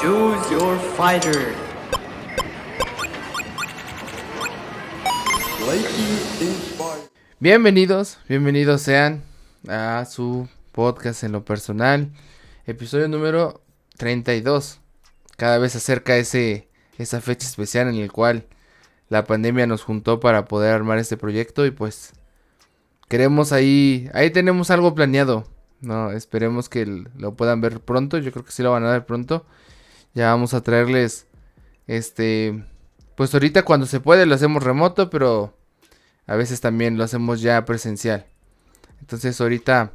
Choose your fighter. Bienvenidos sean a su podcast en lo personal, episodio número 32. Cada vez se acerca esa fecha especial en el cual la pandemia nos juntó para poder armar este proyecto y pues queremos ahí tenemos algo planeado, no, esperemos que lo puedan ver pronto. Yo creo que sí lo van a ver pronto. Ya vamos a traerles pues ahorita cuando se puede lo hacemos remoto, pero a veces también lo hacemos ya presencial. Entonces ahorita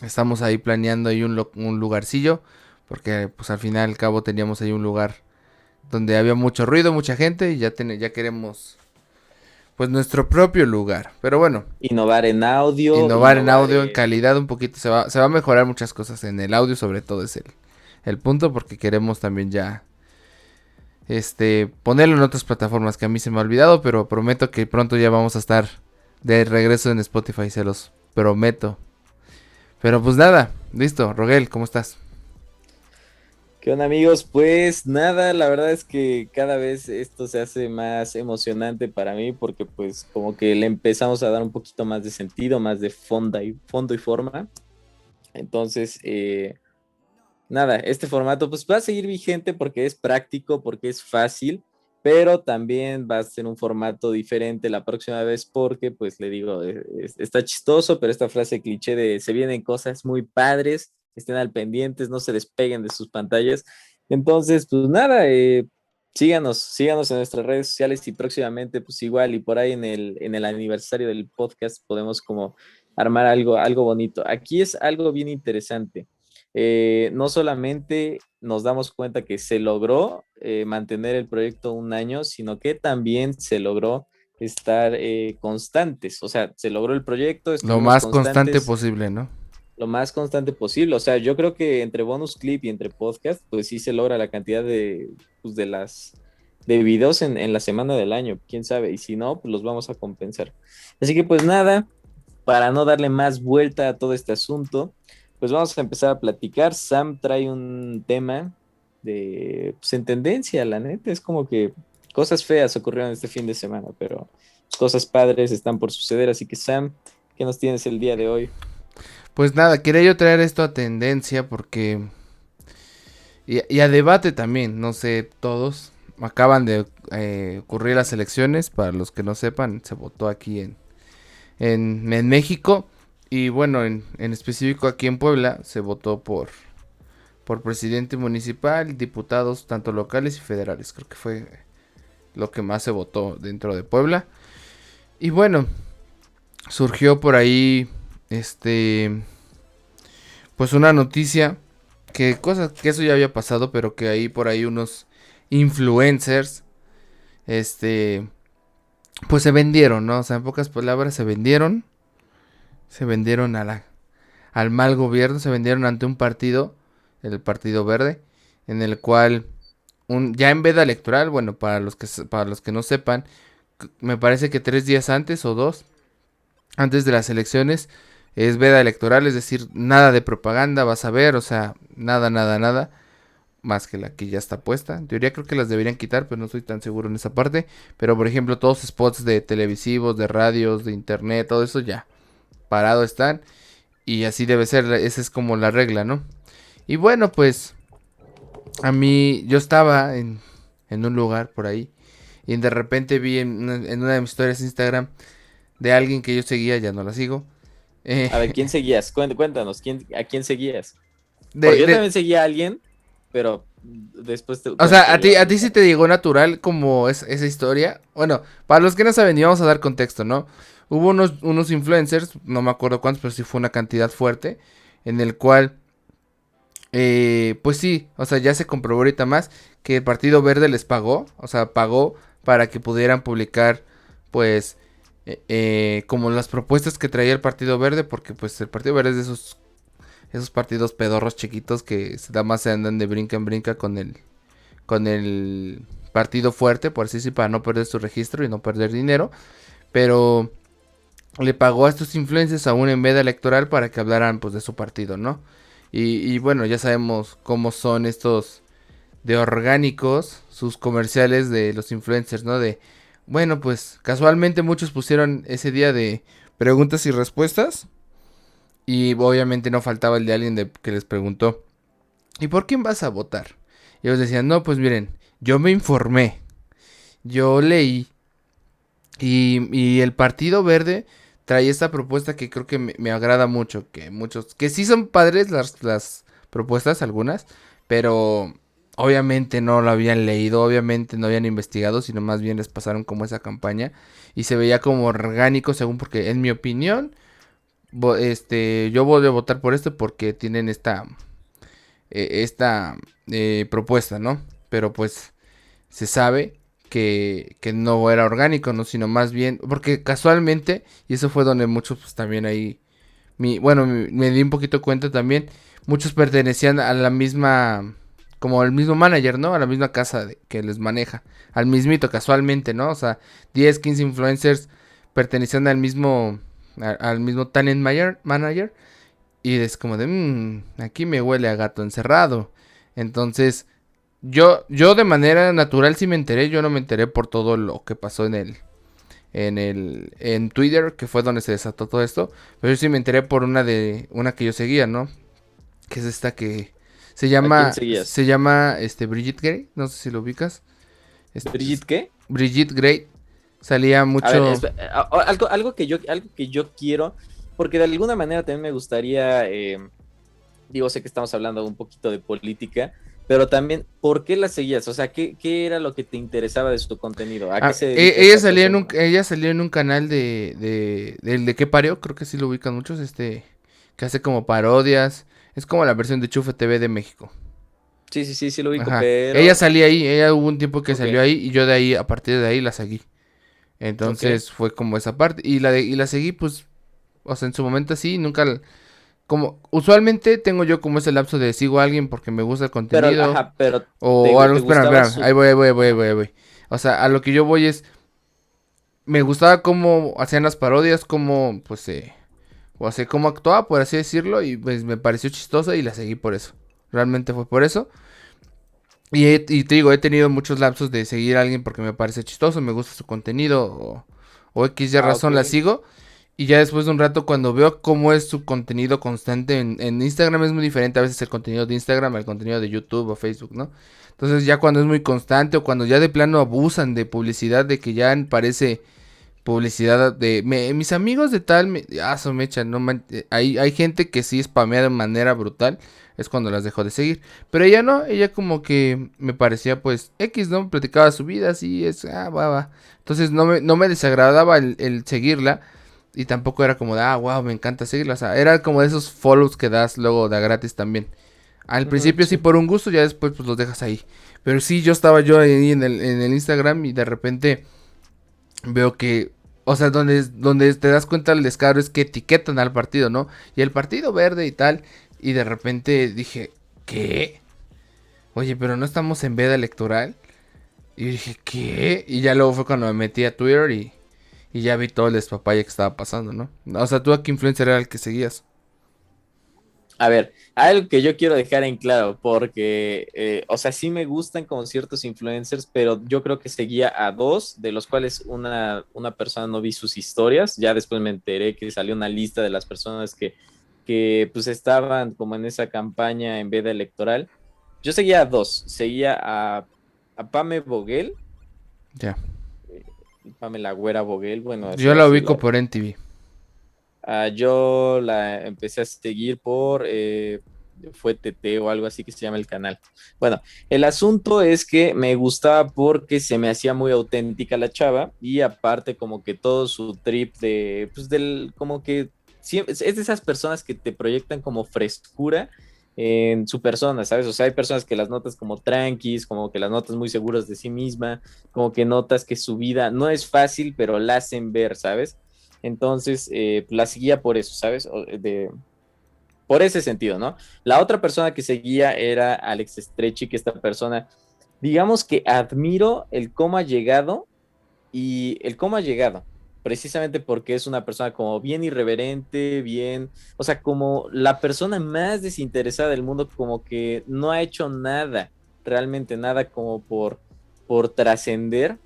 estamos ahí planeando ahí un lugarcillo, porque pues al final al cabo teníamos ahí un lugar donde había mucho ruido, mucha gente, y ya queremos pues nuestro propio lugar. Pero bueno, Innovar en audio, innovar en audio, en calidad un poquito, se va a mejorar muchas cosas en el audio, sobre todo es el punto, porque queremos también ya ponerlo en otras plataformas que a mí se me ha olvidado, pero prometo que pronto ya vamos a estar de regreso en Spotify, se los prometo. Pero pues nada, listo. Rogel, ¿cómo estás? ¿Qué onda, amigos? Pues nada, la verdad es que cada vez esto se hace más emocionante para mí porque pues como que le empezamos a dar un poquito más de sentido, más de fondo y forma. Entonces, nada, este formato pues va a seguir vigente porque es práctico, porque es fácil, pero también va a ser un formato diferente la próxima vez porque pues le digo, está chistoso, pero esta frase cliché de se vienen cosas muy padres, estén al pendientes, no se despeguen de sus pantallas. Entonces, pues nada, síganos en nuestras redes sociales y próximamente pues igual y por ahí en el aniversario del podcast podemos como armar algo bonito. Aquí es algo bien interesante. No solamente nos damos cuenta que se logró mantener el proyecto un año, sino que también se logró estar constantes. O sea, se logró el proyecto, Lo estuvimos más constante constantes posible, ¿no? lo más constante posible. O sea, yo creo que entre bonus clip y entre podcast, pues sí se logra la cantidad pues de videos en la semana del año, quién sabe, y si no, pues los vamos a compensar. Así que pues nada, para no darle más vuelta a todo este asunto, pues vamos a empezar a platicar. Sam trae un tema pues en tendencia, la neta, es como que cosas feas ocurrieron este fin de semana, pero cosas padres están por suceder, así que Sam, ¿qué nos tienes el día de hoy? Pues nada, quería yo traer esto a tendencia porque... Y a debate también, no sé, todos. Acaban de ocurrir las elecciones, para los que no sepan, se votó aquí en México. Y bueno, en específico aquí en Puebla se votó por presidente municipal, diputados tanto locales y federales. Creo que fue lo que más se votó dentro de Puebla. Y bueno, surgió por ahí pues una noticia que eso ya había pasado, pero que ahí por ahí unos influencers pues se vendieron, ¿no? O sea, en pocas palabras se vendieron al mal gobierno, se vendieron ante un partido, el Partido Verde, en el cual ya en veda electoral, bueno, para los que no sepan, me parece que 3 días antes o 2 antes de las elecciones es veda electoral, es decir, nada de propaganda vas a ver, o sea, nada, más que la que ya está puesta. En teoría creo que las deberían quitar, pero no estoy tan seguro en esa parte. Pero por ejemplo, todos spots de televisivos, de radios, de internet, todo eso ya parado están. Y así debe ser, esa es como la regla, ¿no? Y bueno, pues a mí, yo estaba en un lugar por ahí. Y de repente vi en una de mis historias de Instagram de alguien que yo seguía, ya no la sigo. A ver, ¿quién seguías? Cuéntanos, ¿a quién seguías? Porque De, yo de, también seguía a alguien, pero después te O sea, cuento yo. a ti sí te llegó natural como esa historia. Bueno, para los que no saben, y vamos a dar contexto, ¿no? Hubo unos influencers, no me acuerdo cuántos, pero sí fue una cantidad fuerte, en el cual, pues sí, o sea, ya se comprobó ahorita más que el Partido Verde les pagó, o sea, pagó para que pudieran publicar, pues, como las propuestas que traía el Partido Verde, porque pues el Partido Verde es de esos partidos pedorros chiquitos que nada más se andan de brinca en brinca con el partido fuerte, por así decir, para no perder su registro y no perder dinero. Pero le pagó a estos influencers aún en veda electoral para que hablaran pues de su partido, ¿no? Y bueno, ya sabemos cómo son estos de orgánicos sus comerciales de los influencers, ¿no? De, bueno, pues casualmente muchos pusieron ese día de preguntas y respuestas. Y obviamente no faltaba el de alguien que les preguntó, ¿y por quién vas a votar? Y ellos decían, no, pues miren, yo me informé, yo leí, y el Partido Verde trae esta propuesta que creo que me agrada mucho, que muchos, que sí son padres las propuestas, algunas, pero obviamente no lo habían leído, obviamente no habían investigado, sino más bien les pasaron como esa campaña, y se veía como orgánico, según, porque en mi opinión, yo voy a votar por esto porque tienen esta propuesta, ¿no? Pero pues se sabe que no era orgánico, ¿no? Sino más bien, porque casualmente, y eso fue donde muchos pues también ahí, me di un poquito cuenta también, muchos pertenecían a la misma, como el mismo manager, ¿no? A la misma casa que les maneja, al mismito casualmente, ¿no? O sea, 10 15 influencers pertenecían al mismo talent manager, y es como de, aquí me huele a gato encerrado. Entonces, yo de manera natural sí me enteré, yo no me enteré por todo lo que pasó en Twitter, que fue donde se desató todo esto, pero yo sí me enteré por una que yo seguía, ¿no? Que es esta que ¿A quién seguías? se llama, Brigitte Gray, no sé si lo ubicas. ¿Brigitte qué? Brigitte Gray, salía A ver, mucho, algo que yo quiero, porque de alguna manera también me gustaría, digo, sé que estamos hablando un poquito de política, pero también, ¿por qué la seguías? O sea, ¿qué era lo que te interesaba de su contenido? ¿A qué se dedica ella esta salía persona? ella salió en un canal del de qué parió, creo que sí lo ubican muchos, que hace como parodias, es como la versión de Chufe TV de México. Sí, sí, sí, sí lo ubico, Ajá. Ella pero... salía ahí, ella hubo un tiempo que Ok, salió ahí y yo de ahí, a partir de ahí la seguí. ok. Entonces fue como esa parte y la seguí pues, o sea, en su momento sí, como usualmente tengo yo como ese lapso de sigo a alguien porque me gusta el Pero, contenido ajá, pero o algo, te espera, gustaba espera, su... Ajá. ahí voy. O sea, a lo que yo voy es, me gustaba cómo hacían las parodias, cómo pues o sea, cómo actuaba, por así decirlo, y pues me pareció chistosa y la seguí por eso. Realmente fue por eso. Y te digo, he tenido muchos lapsos de seguir a alguien porque me parece chistoso, me gusta su contenido o X y Ah, ok. razón la sigo. Y ya después de un rato cuando veo cómo es su contenido constante en Instagram es muy diferente a veces el contenido de Instagram al contenido de YouTube o Facebook, ¿no? Entonces ya cuando es muy constante o cuando ya de plano abusan de publicidad de que ya parece publicidad de mis amigos de tal, su mecha, no hay gente que sí spamea de manera brutal, es cuando las dejo de seguir, pero ella no, ella como que me parecía pues X, ¿no? Platicaba su vida, así es, va. Entonces no me desagradaba el seguirla y tampoco era como de, wow, me encanta seguirla, o sea, era como de esos follows que das luego de gratis también. Al Ujú, principio sí sí. por un gusto, ya después pues los dejas ahí. Pero sí, yo estaba yo ahí en el Instagram y de repente veo que, o sea, donde te das cuenta el descaro es que etiquetan al partido, ¿no? Y el Partido Verde y tal, y de repente dije, ¿qué? Oye, pero no estamos en veda electoral. Y yo dije, ¿qué? Y ya luego fue cuando me metí a Twitter y ya vi todo el despapalle que estaba pasando, ¿no? O sea, ¿tú a qué influencer era el que seguías? A ver, algo que yo quiero dejar en claro, porque, o sea, sí me gustan como ciertos influencers, pero yo creo que seguía a dos, de los cuales una persona no vi sus historias, ya después me enteré que salió una lista de las personas que pues estaban como en esa campaña en veda electoral. Yo seguía a dos, seguía a Pame Boguel, Ya. eh, Pamela Güera Boguel, bueno, Yo la así ubico la... por NTV. Yo la empecé a seguir por fue TT o algo así que se llama el canal. Bueno, el asunto es que me gustaba porque se me hacía muy auténtica la chava y aparte como que todo su trip de, pues del, como que es de esas personas que te proyectan como frescura en su persona, ¿sabes? O sea, hay personas que las notas como tranquis, como que las notas muy seguras de sí misma, como que notas que su vida no es fácil, pero la hacen ver, ¿sabes? Entonces, la seguía por eso, ¿sabes? Por ese sentido, ¿no? La otra persona que seguía era Alex Stretchy, que esta persona, digamos que admiro el cómo ha llegado y el cómo ha llegado, precisamente porque es una persona como bien irreverente, bien, o sea, como la persona más desinteresada del mundo, como que no ha hecho nada realmente nada como por trascender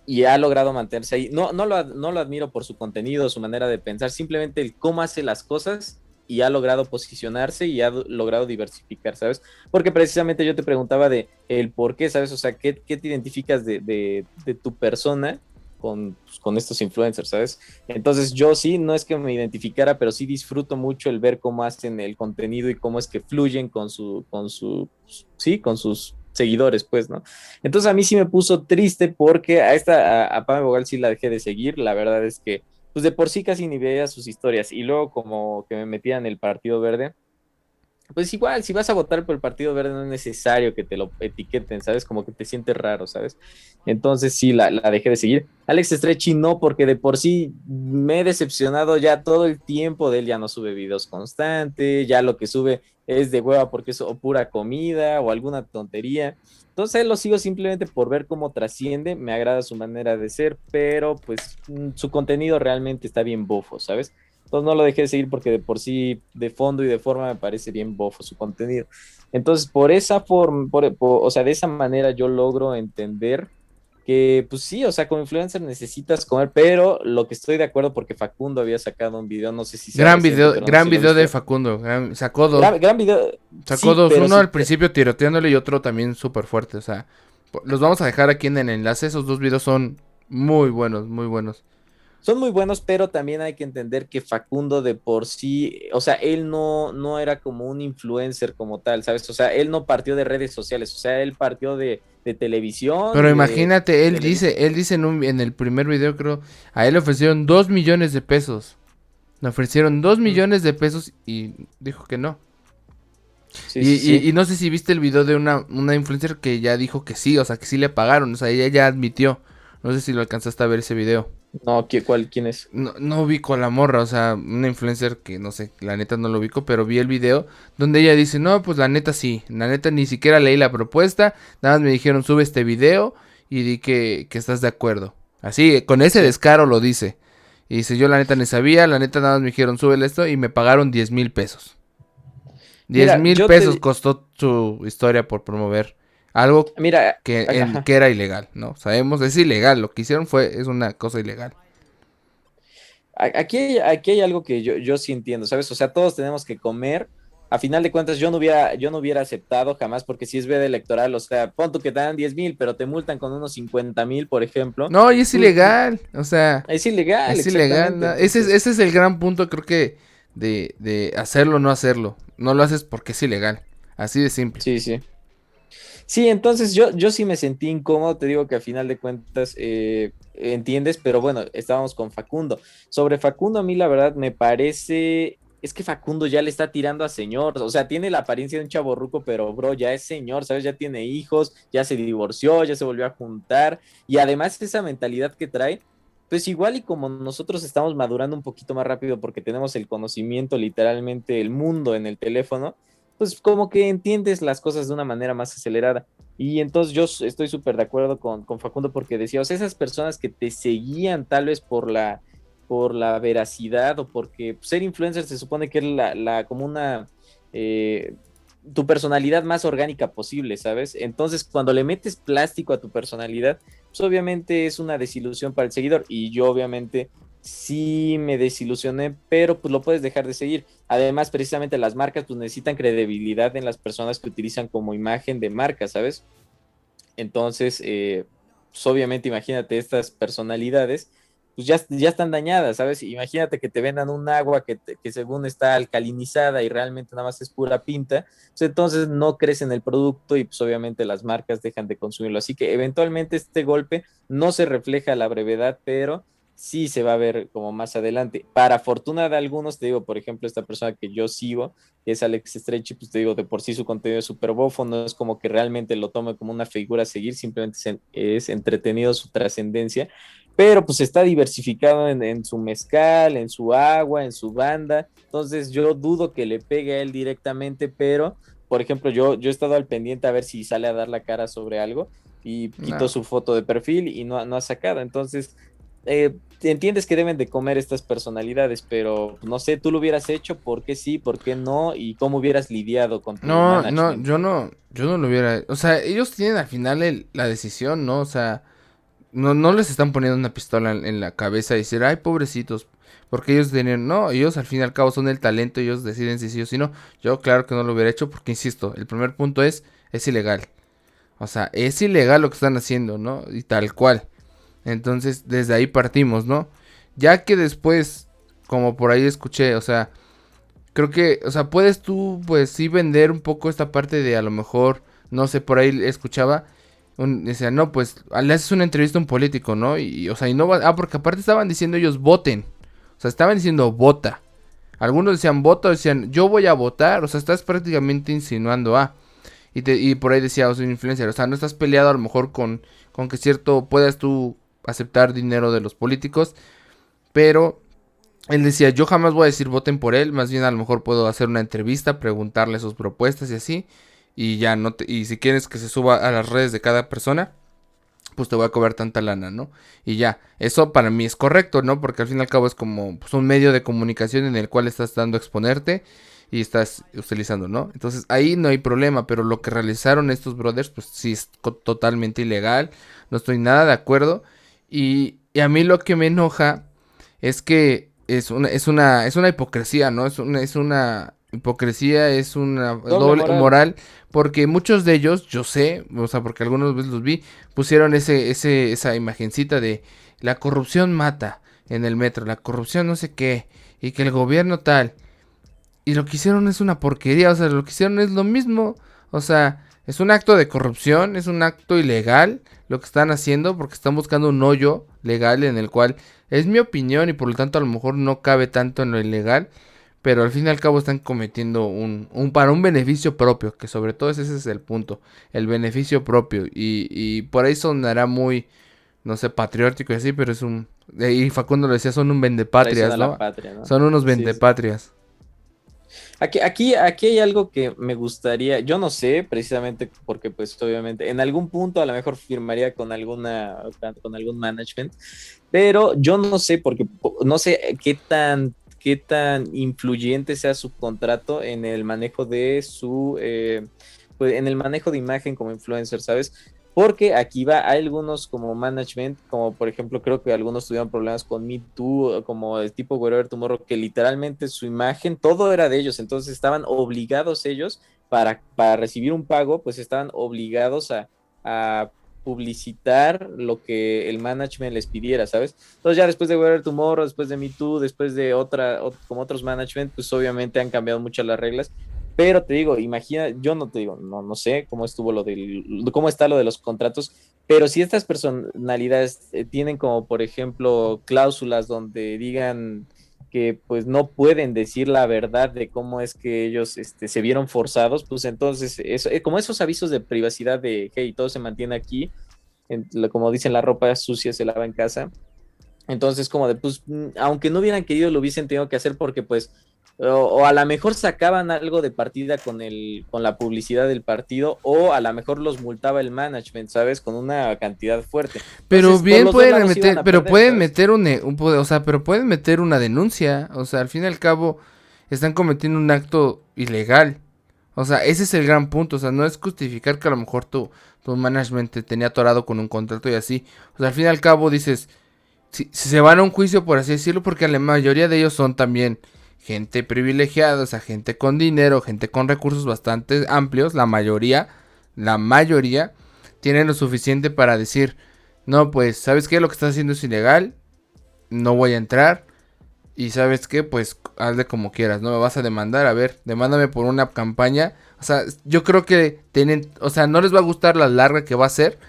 y ha logrado mantenerse ahí. No lo admiro por su contenido, su manera de pensar, simplemente el cómo hace las cosas y ha logrado posicionarse y ha logrado diversificar, ¿sabes? Porque precisamente yo te preguntaba de el por qué, ¿sabes? O sea, ¿qué te identificas de tu persona con estos influencers, ¿sabes? Entonces yo sí, no es que me identificara, pero sí disfruto mucho el ver cómo hacen el contenido y cómo es que fluyen sí, con sus seguidores, pues, ¿no? Entonces a mí sí me puso triste porque a Pame Bogal sí la dejé de seguir, la verdad es que pues de por sí casi ni veía sus historias y luego como que me metía en el Partido Verde, pues igual, si vas a votar por el Partido Verde no es necesario que te lo etiqueten, ¿sabes? Como que te sientes raro, ¿sabes? Entonces sí, la dejé de seguir. Alex Stretchy no, porque de por sí me he decepcionado ya todo el tiempo de él, ya no sube videos constantes, ya lo que sube es de hueva porque es o pura comida o alguna tontería. Entonces lo sigo simplemente por ver cómo trasciende, me agrada su manera de ser, pero pues su contenido realmente está bien bofo, ¿sabes? Entonces no lo dejé de seguir porque de por sí, de fondo y de forma, me parece bien bofo su contenido. Entonces, por esa forma, o sea, de esa manera yo logro entender que, pues sí, o sea, como influencer necesitas comer, pero lo que estoy de acuerdo, porque Facundo había sacado un video, no sé si sea reciente, pero no sé Gran si lo video de viste. Facundo. Sacó dos. Gran video, Sacó sí, dos. pero Uno sí, al principio tiroteándole y otro también súper fuerte. O sea, los vamos a dejar aquí en el enlace. Esos dos videos son muy buenos, muy buenos. son muy buenos, pero también hay que entender que Facundo de por sí, o sea, él no era como un influencer como tal, ¿sabes? O sea, él no partió de redes sociales, o sea, él partió de televisión Pero y de imagínate, televisión. él dice en el primer video, creo, a él le ofrecieron 2 millones de pesos. Le ofrecieron dos Mm, millones de pesos y dijo que no. sí, sí, Y sí. no sé si viste el video de una influencer que ya dijo que sí, o sea, que sí le pagaron, o sea, ella ya admitió. No sé si lo alcanzaste a ver ese video. No, ¿quién es? No ubico a la morra, o sea, una influencer que no sé, la neta no lo ubico, pero vi el video donde ella dice, no, pues la neta sí, la neta ni siquiera leí la propuesta, nada más me dijeron, sube este video y di que estás de acuerdo. Así, con ese Sí. descaro lo dice. Y dice, yo la neta ni sabía, la neta nada más me dijeron, súbele esto y me pagaron 10,000 pesos. Diez Mira, mil pesos costó su historia por promover algo mira, que ajá. era ilegal, ¿no? Sabemos, es ilegal, lo que hicieron es una cosa ilegal. Aquí hay algo que yo sí entiendo, ¿sabes? O sea, todos tenemos que comer. A final de cuentas, yo no hubiera aceptado jamás, porque si es veda electoral, o sea, pon tú que te dan 10,000, pero te multan con unos 50,000, por ejemplo, No, y es pues ilegal, o sea, es ilegal, es ilegal. exactamente. ¿No? Entonces, Ese es el gran punto, creo que, de hacerlo o no hacerlo. No lo haces porque es ilegal, así de simple. sí, sí. Sí, entonces yo sí me sentí incómodo, te digo que a final de cuentas entiendes, pero bueno, estábamos con Facundo. Sobre Facundo, a mí la verdad me parece, es que Facundo ya le está tirando a señor, o sea, tiene la apariencia de un chavorruco, pero bro, ya es señor, ¿sabes? Ya tiene hijos, ya se divorció, ya se volvió a juntar, y además esa mentalidad que trae. Pues igual y como nosotros estamos madurando un poquito más rápido porque tenemos el conocimiento, literalmente el mundo en el teléfono, pues como que entiendes las cosas de una manera más acelerada. Y entonces yo estoy súper de acuerdo con Facundo porque decía, o sea, esas personas que te seguían tal vez por la veracidad o porque ser influencer se supone que es como una, eh, tu personalidad más orgánica posible, ¿sabes? Entonces cuando le metes plástico a tu personalidad, pues obviamente es una desilusión para el seguidor y yo obviamente sí me desilusioné, pero pues lo puedes dejar de seguir. Además, precisamente las marcas pues necesitan credibilidad en las personas que utilizan como imagen de marca, ¿sabes? Entonces, pues obviamente imagínate estas personalidades, pues ya están dañadas, ¿sabes? Imagínate que te vendan un agua que según está alcalinizada y realmente nada más es pura pinta, pues entonces no crees en el producto y pues obviamente las marcas dejan de consumirlo. Así que eventualmente este golpe no se refleja a la brevedad, pero sí se va a ver como más adelante. Para fortuna de algunos, te digo, por ejemplo, esta persona que yo sigo, que es Alex Stretchy, pues te digo, de por sí su contenido es súper bofo, no es como que realmente lo tome como una figura a seguir, simplemente es entretenido su trascendencia, pero pues está diversificado en su mezcal, en su agua, en su banda, entonces yo dudo que le pegue a él directamente, pero por ejemplo, yo he estado al pendiente a ver si sale a dar la cara sobre algo y quitó No. su foto de perfil y no ha sacado, entonces entiendes que deben de comer estas personalidades, pero no sé, tú lo hubieras hecho, ¿por qué sí, por qué no? Y cómo hubieras lidiado con tu No, no, management. yo no lo hubiera, o sea, ellos tienen al final la decisión, ¿no? O sea, no les están poniendo una pistola en la cabeza y decir, ay, pobrecitos, porque ellos tienen, no, ellos al fin y al cabo son el talento, ellos deciden si sí o si no. Yo claro que no lo hubiera hecho porque, insisto, el primer punto es ilegal. O sea, es ilegal lo que están haciendo, ¿no? Y tal cual. Entonces, desde ahí partimos, ¿no? Ya que después, como por ahí escuché, o sea, creo que, o sea, puedes tú, pues sí vender un poco esta parte de a lo mejor, no sé, por ahí escuchaba, decía, no, pues le haces una entrevista a un político, ¿no? Y, o sea, y no va, porque aparte estaban diciendo ellos voten, o sea, estaban diciendo vota. Algunos decían vota, decían yo voy a votar, o sea, estás prácticamente insinuando y por ahí decía, o sea, un influencer, o sea, no estás peleado a lo mejor con que cierto puedas tú aceptar dinero de los políticos, pero él decía, yo jamás voy a decir voten por él, más bien a lo mejor puedo hacer una entrevista, preguntarle sus propuestas y así, y ya no y si quieres que se suba a las redes de cada persona, pues te voy a cobrar tanta lana, ¿no? Y ya, eso para mí es correcto, ¿no? Porque al fin y al cabo es como pues, un medio de comunicación en el cual estás dando a exponerte y estás utilizando, ¿no? Entonces ahí no hay problema, pero lo que realizaron estos brothers, pues sí es totalmente ilegal, no estoy nada de acuerdo. Y a mí lo que me enoja es que es una hipocresía, ¿no? Es una hipocresía, es una Doble doble moral. moral, porque muchos de ellos, yo sé, o sea, porque algunos veces los vi, pusieron esa imagencita de la corrupción mata en el metro, la corrupción no sé qué, y que el gobierno tal. Y lo que hicieron es una porquería, o sea, lo que hicieron es lo mismo. O sea, es un acto de corrupción, es un acto ilegal lo que están haciendo porque están buscando un hoyo legal en el cual es mi opinión y por lo tanto a lo mejor no cabe tanto en lo ilegal, pero al fin y al cabo están cometiendo para un beneficio propio, que sobre todo ese es el punto, el beneficio propio. Y por ahí sonará muy, no sé, patriótico y así, pero es un... Y Facundo lo decía, son un Traición vendepatrias, a la ¿no? patria, ¿no? Son unos Sí, sí. vendepatrias. Aquí hay algo que me gustaría, yo no sé, precisamente porque pues obviamente en algún punto a lo mejor firmaría con algún management, pero yo no sé porque no sé qué tan influyente sea su contrato en el manejo de pues en el manejo de imagen como influencer, ¿sabes? Porque aquí hay algunos como management, como por ejemplo creo que algunos tuvieron problemas con Me Too, como el tipo Wherever Tomorrow, que literalmente su imagen, todo era de ellos, entonces estaban obligados ellos para recibir un pago, pues estaban obligados a publicitar lo que el management les pidiera, ¿sabes? Entonces ya después de Wherever Tomorrow, después de Me Too, después de como otros management, pues obviamente han cambiado mucho las reglas. Pero te digo, imagina, yo no te digo, no sé cómo estuvo cómo está lo de los contratos, pero si estas personalidades tienen como, por ejemplo, cláusulas donde digan que pues no pueden decir la verdad de cómo es que ellos se vieron forzados, pues entonces, como esos avisos de privacidad de, hey, todo se mantiene aquí, como dicen, la ropa sucia se lava en casa. Entonces, como de, pues, aunque no hubieran querido, lo hubiesen tenido que hacer porque, pues, o a lo mejor sacaban algo de partida con la publicidad del partido, o a lo mejor los multaba el management, ¿sabes? Con una cantidad fuerte. Pero Entonces, bien los dos pueden lados iban meter, a pero perder, pueden ¿sabes? meter o sea, pero pueden meter una denuncia. O sea, al fin y al cabo están cometiendo un acto ilegal. O sea, ese es el gran punto. O sea, no es justificar que a lo mejor tu management te tenía atorado con un contrato y así. O sea, al fin y al cabo dices, si se van a un juicio, por así decirlo, porque la mayoría de ellos son también gente privilegiada, o sea, gente con dinero, gente con recursos bastante amplios, la mayoría tienen lo suficiente para decir, no, pues, ¿sabes qué? Lo que estás haciendo es ilegal, no voy a entrar, y ¿sabes qué? Pues, hazle como quieras, no me vas a demandar, a ver, demándame por una campaña, o sea, yo creo que tienen, o sea, no les va a gustar la larga que va a ser,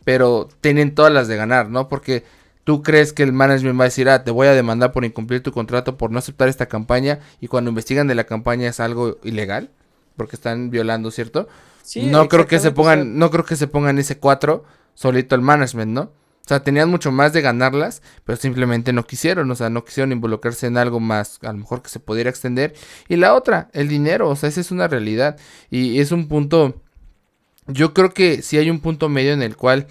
pero tienen todas las de ganar, ¿no? Porque tú crees que el management va a decir, te voy a demandar por incumplir tu contrato, por no aceptar esta campaña, y cuando investigan de la campaña es algo ilegal, porque están violando, ¿cierto? Sí, exactamente, o sea, No creo que se pongan ese 4 solito el management, ¿no? O sea, tenían mucho más de ganarlas, pero simplemente no quisieron, o sea, no quisieron involucrarse en algo más, a lo mejor que se pudiera extender. Y la otra, el dinero, o sea, esa es una realidad. Y es un punto, yo creo que sí hay un punto medio en el cual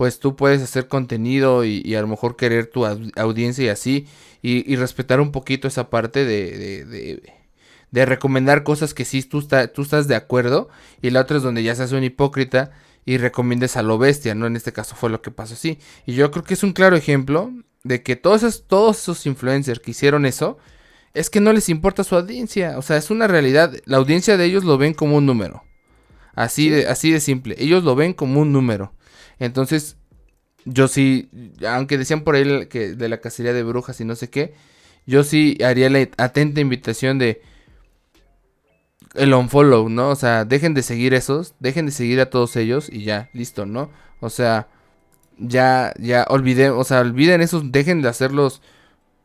pues tú puedes hacer contenido y a lo mejor querer tu audiencia y así, y respetar un poquito esa parte de recomendar cosas que sí tú estás de acuerdo, y la otra es donde ya se hace un hipócrita y recomiendes a lo bestia, ¿no? En este caso fue lo que pasó así. Y yo creo que es un claro ejemplo de que todos esos influencers que hicieron eso, es que no les importa su audiencia. O sea, es una realidad. La audiencia de ellos lo ven como un número. Sí. Así de simple. Ellos lo ven como un número. Entonces, yo sí, aunque decían por ahí que de la cacería de brujas y no sé qué, yo sí haría la atenta invitación de el unfollow, ¿no? O sea, dejen de seguir esos, dejen de seguir a todos ellos y ya, listo, ¿no? O sea, ya olviden, o sea, olviden esos, dejen de hacerlos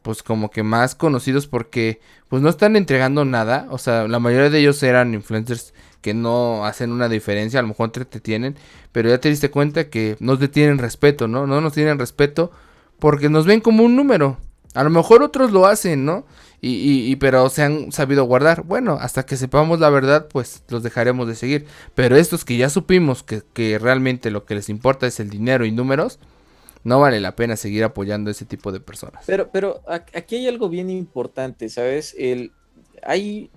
pues como que más conocidos porque pues no están entregando nada, o sea, la mayoría de ellos eran influencers que no hacen una diferencia, a lo mejor te tienen, pero ya te diste cuenta que no te tienen respeto, ¿no? No nos tienen respeto porque nos ven como un número. A lo mejor otros lo hacen, ¿no? Pero se han sabido guardar. Bueno, hasta que sepamos la verdad, pues los dejaremos de seguir. Pero estos que ya supimos que realmente lo que les importa es el dinero y números, no vale la pena seguir apoyando a ese tipo de personas. Aquí hay algo bien importante, ¿sabes?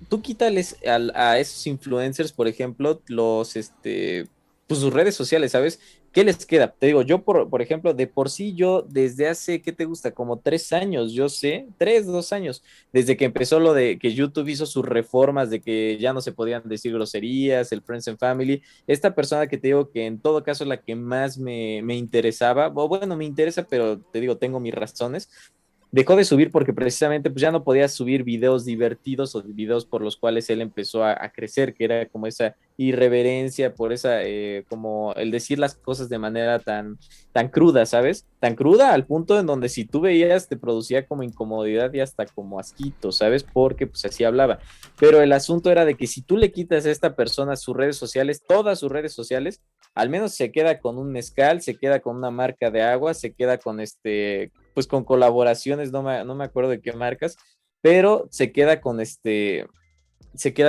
Tú quítales a esos influencers, por ejemplo, pues sus redes sociales, ¿sabes? ¿Qué les queda? Te digo, yo, por ejemplo, de por sí, yo desde hace, ¿qué te gusta? Como 3 años, yo sé, 2 años, desde que empezó lo de que YouTube hizo sus reformas de que ya no se podían decir groserías, el Friends and Family, esta persona que te digo que en todo caso es la que más me interesaba, o bueno, me interesa, pero te digo, tengo mis razones, dejó de subir porque precisamente pues ya no podía subir videos divertidos o videos por los cuales él empezó a crecer, que era como esa irreverencia, por esa, como el decir las cosas de manera tan cruda, ¿sabes? Tan cruda al punto en donde si tú veías te producía como incomodidad y hasta como asquito, ¿sabes? Porque pues así hablaba. Pero el asunto era de que si tú le quitas a esta persona sus redes sociales, todas sus redes sociales, al menos se queda con un mezcal, se queda con una marca de agua, se queda con pues con colaboraciones, no me acuerdo de qué marcas, pero se queda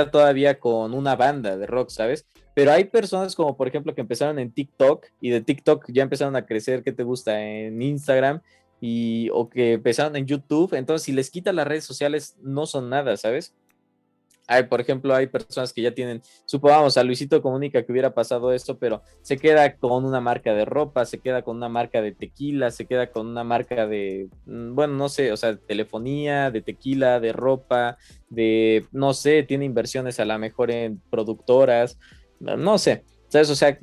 todavía con una banda de rock, ¿sabes? Pero hay personas como por ejemplo que empezaron en TikTok y de TikTok ya empezaron a crecer, ¿qué te gusta? En Instagram o que empezaron en YouTube, entonces si les quitas las redes sociales no son nada, ¿sabes? Por ejemplo, hay personas que ya tienen, supongamos a Luisito Comunica que hubiera pasado esto, pero se queda con una marca de ropa, se queda con una marca de tequila, se queda con una marca bueno, no sé, o sea, telefonía, de tequila, de ropa, no sé, tiene inversiones a lo mejor en productoras, no sé, ¿sabes? O sea,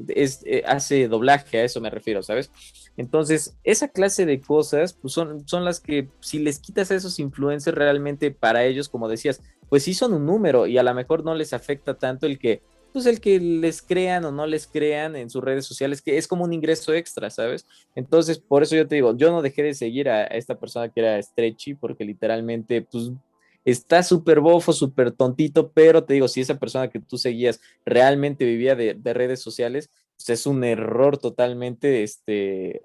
hace doblaje, a eso me refiero, ¿sabes? Entonces, esa clase de cosas pues son las que si les quitas a esos influencers realmente para ellos, como decías, pues sí son un número y a lo mejor no les afecta tanto pues el que les crean o no les crean en sus redes sociales, que es como un ingreso extra, ¿sabes? Entonces, por eso yo te digo, yo no dejé de seguir a esta persona que era Stretchy, porque literalmente, pues, está súper bofo, súper tontito, pero te digo, si esa persona que tú seguías realmente vivía de redes sociales, pues es un error totalmente,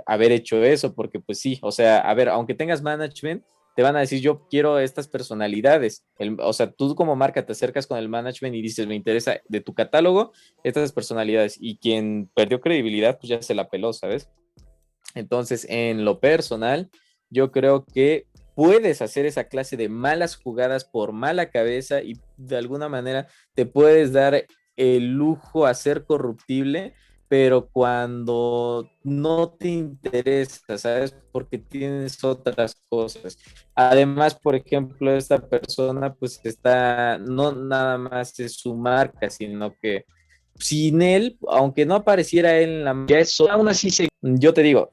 haber hecho eso, porque pues sí, o sea, a ver, aunque tengas management, te van a decir, yo quiero estas personalidades. O sea, tú como marca te acercas con el management y dices, me interesa de tu catálogo estas personalidades. Y quien perdió credibilidad, pues ya se la peló, ¿sabes? Entonces, en lo personal, yo creo que puedes hacer esa clase de malas jugadas por mala cabeza y de alguna manera te puedes dar el lujo a ser corruptible, pero cuando no te interesa, ¿sabes? Porque tienes otras cosas. Además, por ejemplo, esta persona pues no nada más es su marca, sino que sin él, aunque no apareciera él en la... Ya eso, aún así yo te digo,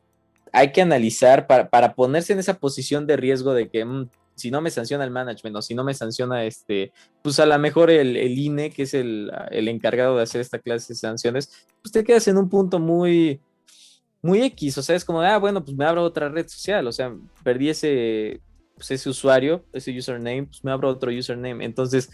hay que analizar para ponerse en esa posición de riesgo de que si no me sanciona el management o si no me sanciona pues a lo mejor el INE, que es el encargado de hacer esta clase de sanciones, pues te quedas en un punto muy, muy X, o sea, es como, bueno, pues me abro otra red social, o sea, perdí pues ese usuario, ese username, pues me abro otro username, entonces,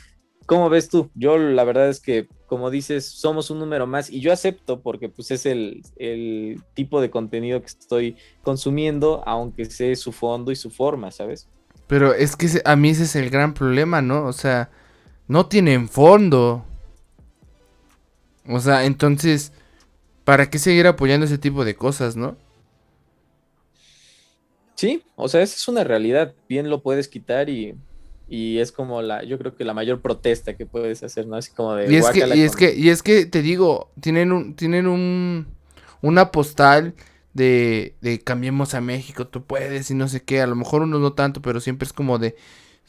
¿cómo ves tú? Yo la verdad es que, como dices, somos un número más y yo acepto porque pues es el tipo de contenido que estoy consumiendo, aunque sé su fondo y su forma, ¿sabes? Pero es que a mí ese es el gran problema, ¿no? O sea, no tienen fondo. O sea, entonces, ¿para qué seguir apoyando ese tipo de cosas, no? Sí, o sea, esa es una realidad, bien lo puedes quitar y es como yo creo que la mayor protesta que puedes hacer, ¿no? Así como de Y es que, y guácala es con... que, y es que te digo, una postal de cambiemos a México, tú puedes y no sé qué, a lo mejor unos no tanto, pero siempre es como de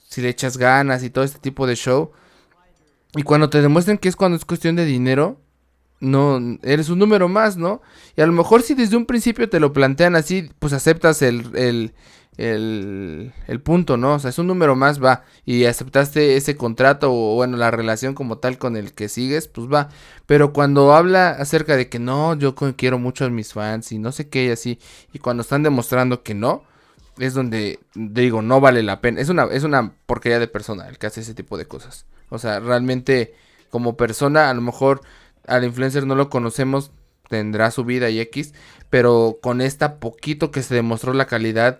si le echas ganas y todo este tipo de show. Y cuando te demuestran que es cuando es cuestión de dinero, no, eres un número más, ¿no? Y a lo mejor si desde un principio te lo plantean así, pues aceptas el punto, ¿no? O sea, es un número más, va. Y aceptaste ese contrato o bueno, la relación como tal con el que sigues, pues va. Pero cuando habla acerca de que no, quiero mucho a mis fans y no sé qué y así, y cuando están demostrando que no, es donde digo, no vale la pena. Es una porquería de persona el que hace ese tipo de cosas. O sea, realmente como persona, a lo mejor al influencer no lo conocemos, tendrá su vida y X, pero con esta poquito que se demostró la calidad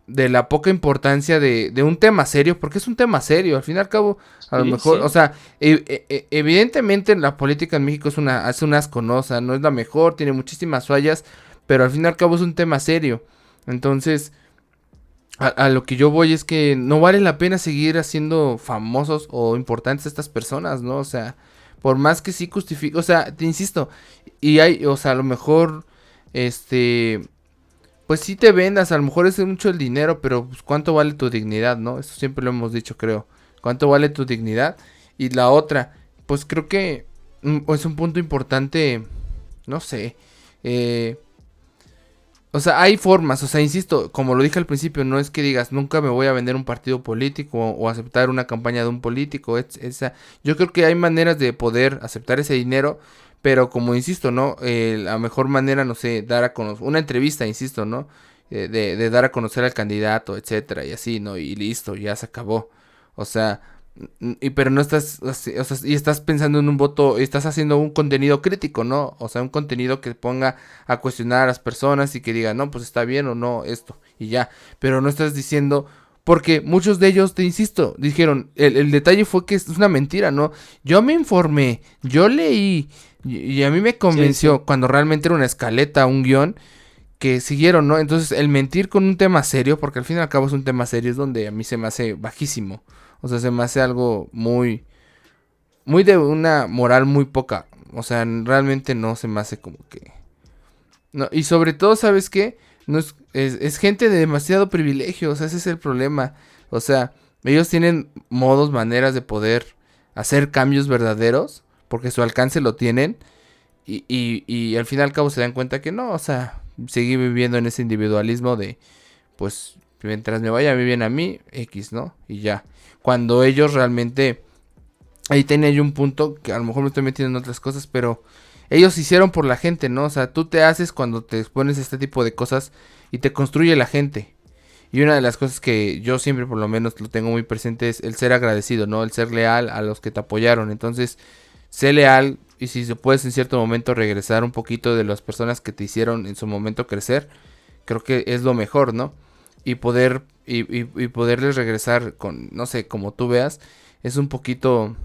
de la poca importancia de un tema serio, porque es un tema serio, al fin y al cabo, a lo Sí, mejor, o sí, sea, evidentemente la política en México es un asco, ¿no? O sea, no es la mejor, tiene muchísimas fallas, pero al fin y al cabo es un tema serio. Entonces, a lo que yo voy es que no vale la pena seguir haciendo famosos o importantes a estas personas, ¿no? O sea, por más que sí justifique, o sea, te insisto, y hay, o sea, a lo mejor, este, pues sí te vendas, a lo mejor es mucho el dinero, pero pues cuánto vale tu dignidad, ¿no? Eso siempre lo hemos dicho, creo. ¿Cuánto vale tu dignidad? Y la otra, pues creo que es un punto importante, no sé, eh, o sea, hay formas, o sea, insisto, como lo dije al principio, no es que digas nunca me voy a vender un partido político o aceptar una campaña de un político. Yo creo que hay maneras de poder aceptar ese dinero, pero como insisto, ¿no? La mejor manera, no sé, dar a conocer, una entrevista, insisto, ¿no? De dar a conocer al candidato, etcétera, y así, ¿no? Y listo, ya se acabó. O sea, pero no estás, o sea, y estás pensando en un voto, estás haciendo un contenido crítico, ¿no? O sea, un contenido que ponga a cuestionar a las personas y que diga, no, pues está bien o no esto, y ya. Pero no estás diciendo, porque muchos de ellos, te insisto, dijeron, el detalle fue que es una mentira, ¿no? Yo me informé, yo leí, y a mí me sí, sí. convenció cuando realmente era una escaleta, un guión, que siguieron, ¿no? Entonces, el mentir con un tema serio, porque al fin y al cabo es un tema serio, es donde a mí se me hace bajísimo. O sea, se me hace algo muy de una moral muy poca. O sea, realmente no se me hace como que... No, y sobre todo, ¿sabes qué? No es gente de demasiado privilegio, o sea, ese es el problema. O sea, ellos tienen modos, maneras de poder hacer cambios verdaderos, porque su alcance lo tienen, y al fin y al cabo se dan cuenta que no, o sea, seguir viviendo en ese individualismo de, pues, mientras me vaya bien a mí, X, ¿no? Y ya. Cuando ellos realmente ahí tenía yo un punto que a lo mejor me estoy metiendo en otras cosas, pero ellos hicieron por la gente, ¿no? O sea, tú te haces cuando te expones a este tipo de cosas y te construye la gente. Y una de las cosas que yo siempre por lo menos lo tengo muy presente es el ser agradecido, ¿no? El ser leal a los que te apoyaron. Entonces, sé leal y si se puedes en cierto momento regresar un poquito de las personas que te hicieron en su momento crecer, creo que es lo mejor, ¿no? Y poderles regresar con, no sé, como tú veas, es un poquito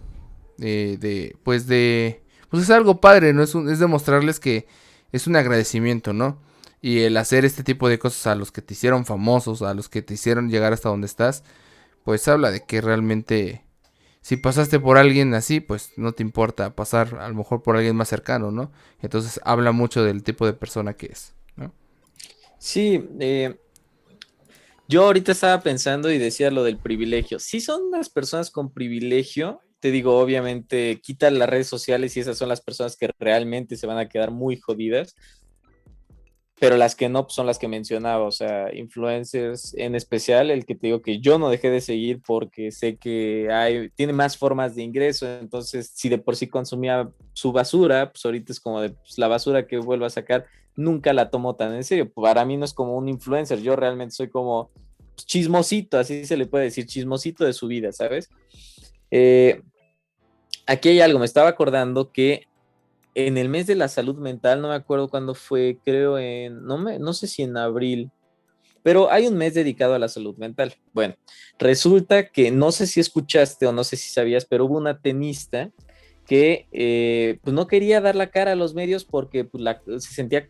pues es algo padre, ¿no? Es demostrarles que es un agradecimiento, ¿no? Y el hacer este tipo de cosas a los que te hicieron famosos, a los que te hicieron llegar hasta donde estás, pues habla de que realmente, si pasaste por alguien así, pues no te importa pasar a lo mejor por alguien más cercano, ¿no? Entonces habla mucho del tipo de persona que es, ¿no? Sí, yo ahorita estaba pensando y decía lo del privilegio. Si son unas personas con privilegio, te digo, obviamente, quita las redes sociales y esas son las personas que realmente se van a quedar muy jodidas, pero las que no pues, son las que mencionaba, o sea, influencers en especial, el que te digo que yo no dejé de seguir porque sé que tiene más formas de ingreso, entonces si de por sí consumía su basura, pues ahorita es como de pues, la basura que vuelvo a sacar, nunca la tomo tan en serio. Para mí no es como un influencer, yo realmente soy como pues, chismosito, así se le puede decir, chismosito de su vida, ¿sabes? Eh, Aquí hay algo, me estaba acordando que en el mes de la salud mental, no me acuerdo cuándo fue, creo no sé si en abril, pero hay un mes dedicado a la salud mental. Bueno, resulta que no sé si escuchaste o no sé si sabías, pero hubo una tenista que pues no quería dar la cara a los medios porque pues, se sentía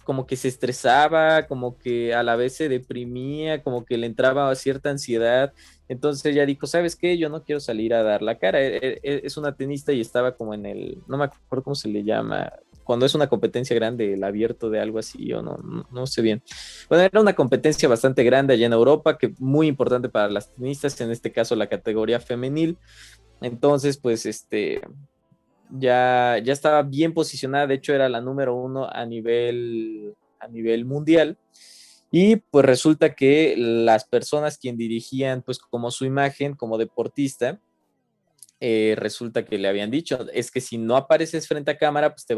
como que se estresaba, como que a la vez se deprimía, como que le entraba cierta ansiedad. Entonces ella dijo, ¿sabes qué? Yo no quiero salir a dar la cara. Es una tenista y estaba como en no me acuerdo cómo se le llama, cuando es una competencia grande, el abierto de algo así, o no sé bien. Bueno, era una competencia bastante grande allá en Europa, que muy importante para las tenistas, en este caso la categoría femenil. Entonces, pues, ya estaba bien posicionada, de hecho era la número uno a nivel mundial. Y pues resulta que las personas quien dirigían pues como su imagen como deportista, resulta que le habían dicho, es que si no apareces frente a cámara, pues te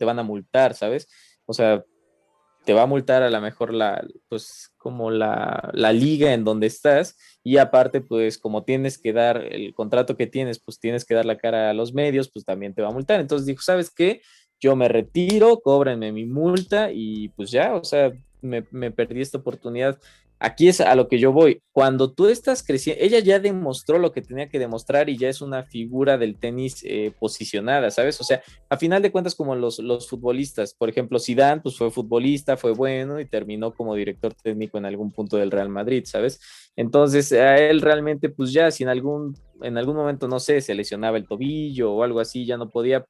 van a multar, ¿sabes? O sea, te va a multar a lo mejor pues como la liga en donde estás, y aparte pues como tienes que dar el contrato que tienes, pues tienes que dar la cara a los medios, pues también te va a multar. Entonces dijo, ¿sabes qué? Yo me retiro, cóbrenme mi multa y pues ya, o sea, me perdí esta oportunidad. Aquí es a lo que yo voy. Cuando tú estás creciendo, ella ya demostró lo que tenía que demostrar y ya es una figura del tenis posicionada, ¿sabes? O sea, a final de cuentas, como los futbolistas, por ejemplo, Zidane, pues fue futbolista, fue bueno y terminó como director técnico en algún punto del Real Madrid, ¿sabes? Entonces, a él realmente, pues ya, si en algún momento, no sé, se lesionaba el tobillo o algo así, ya no podía,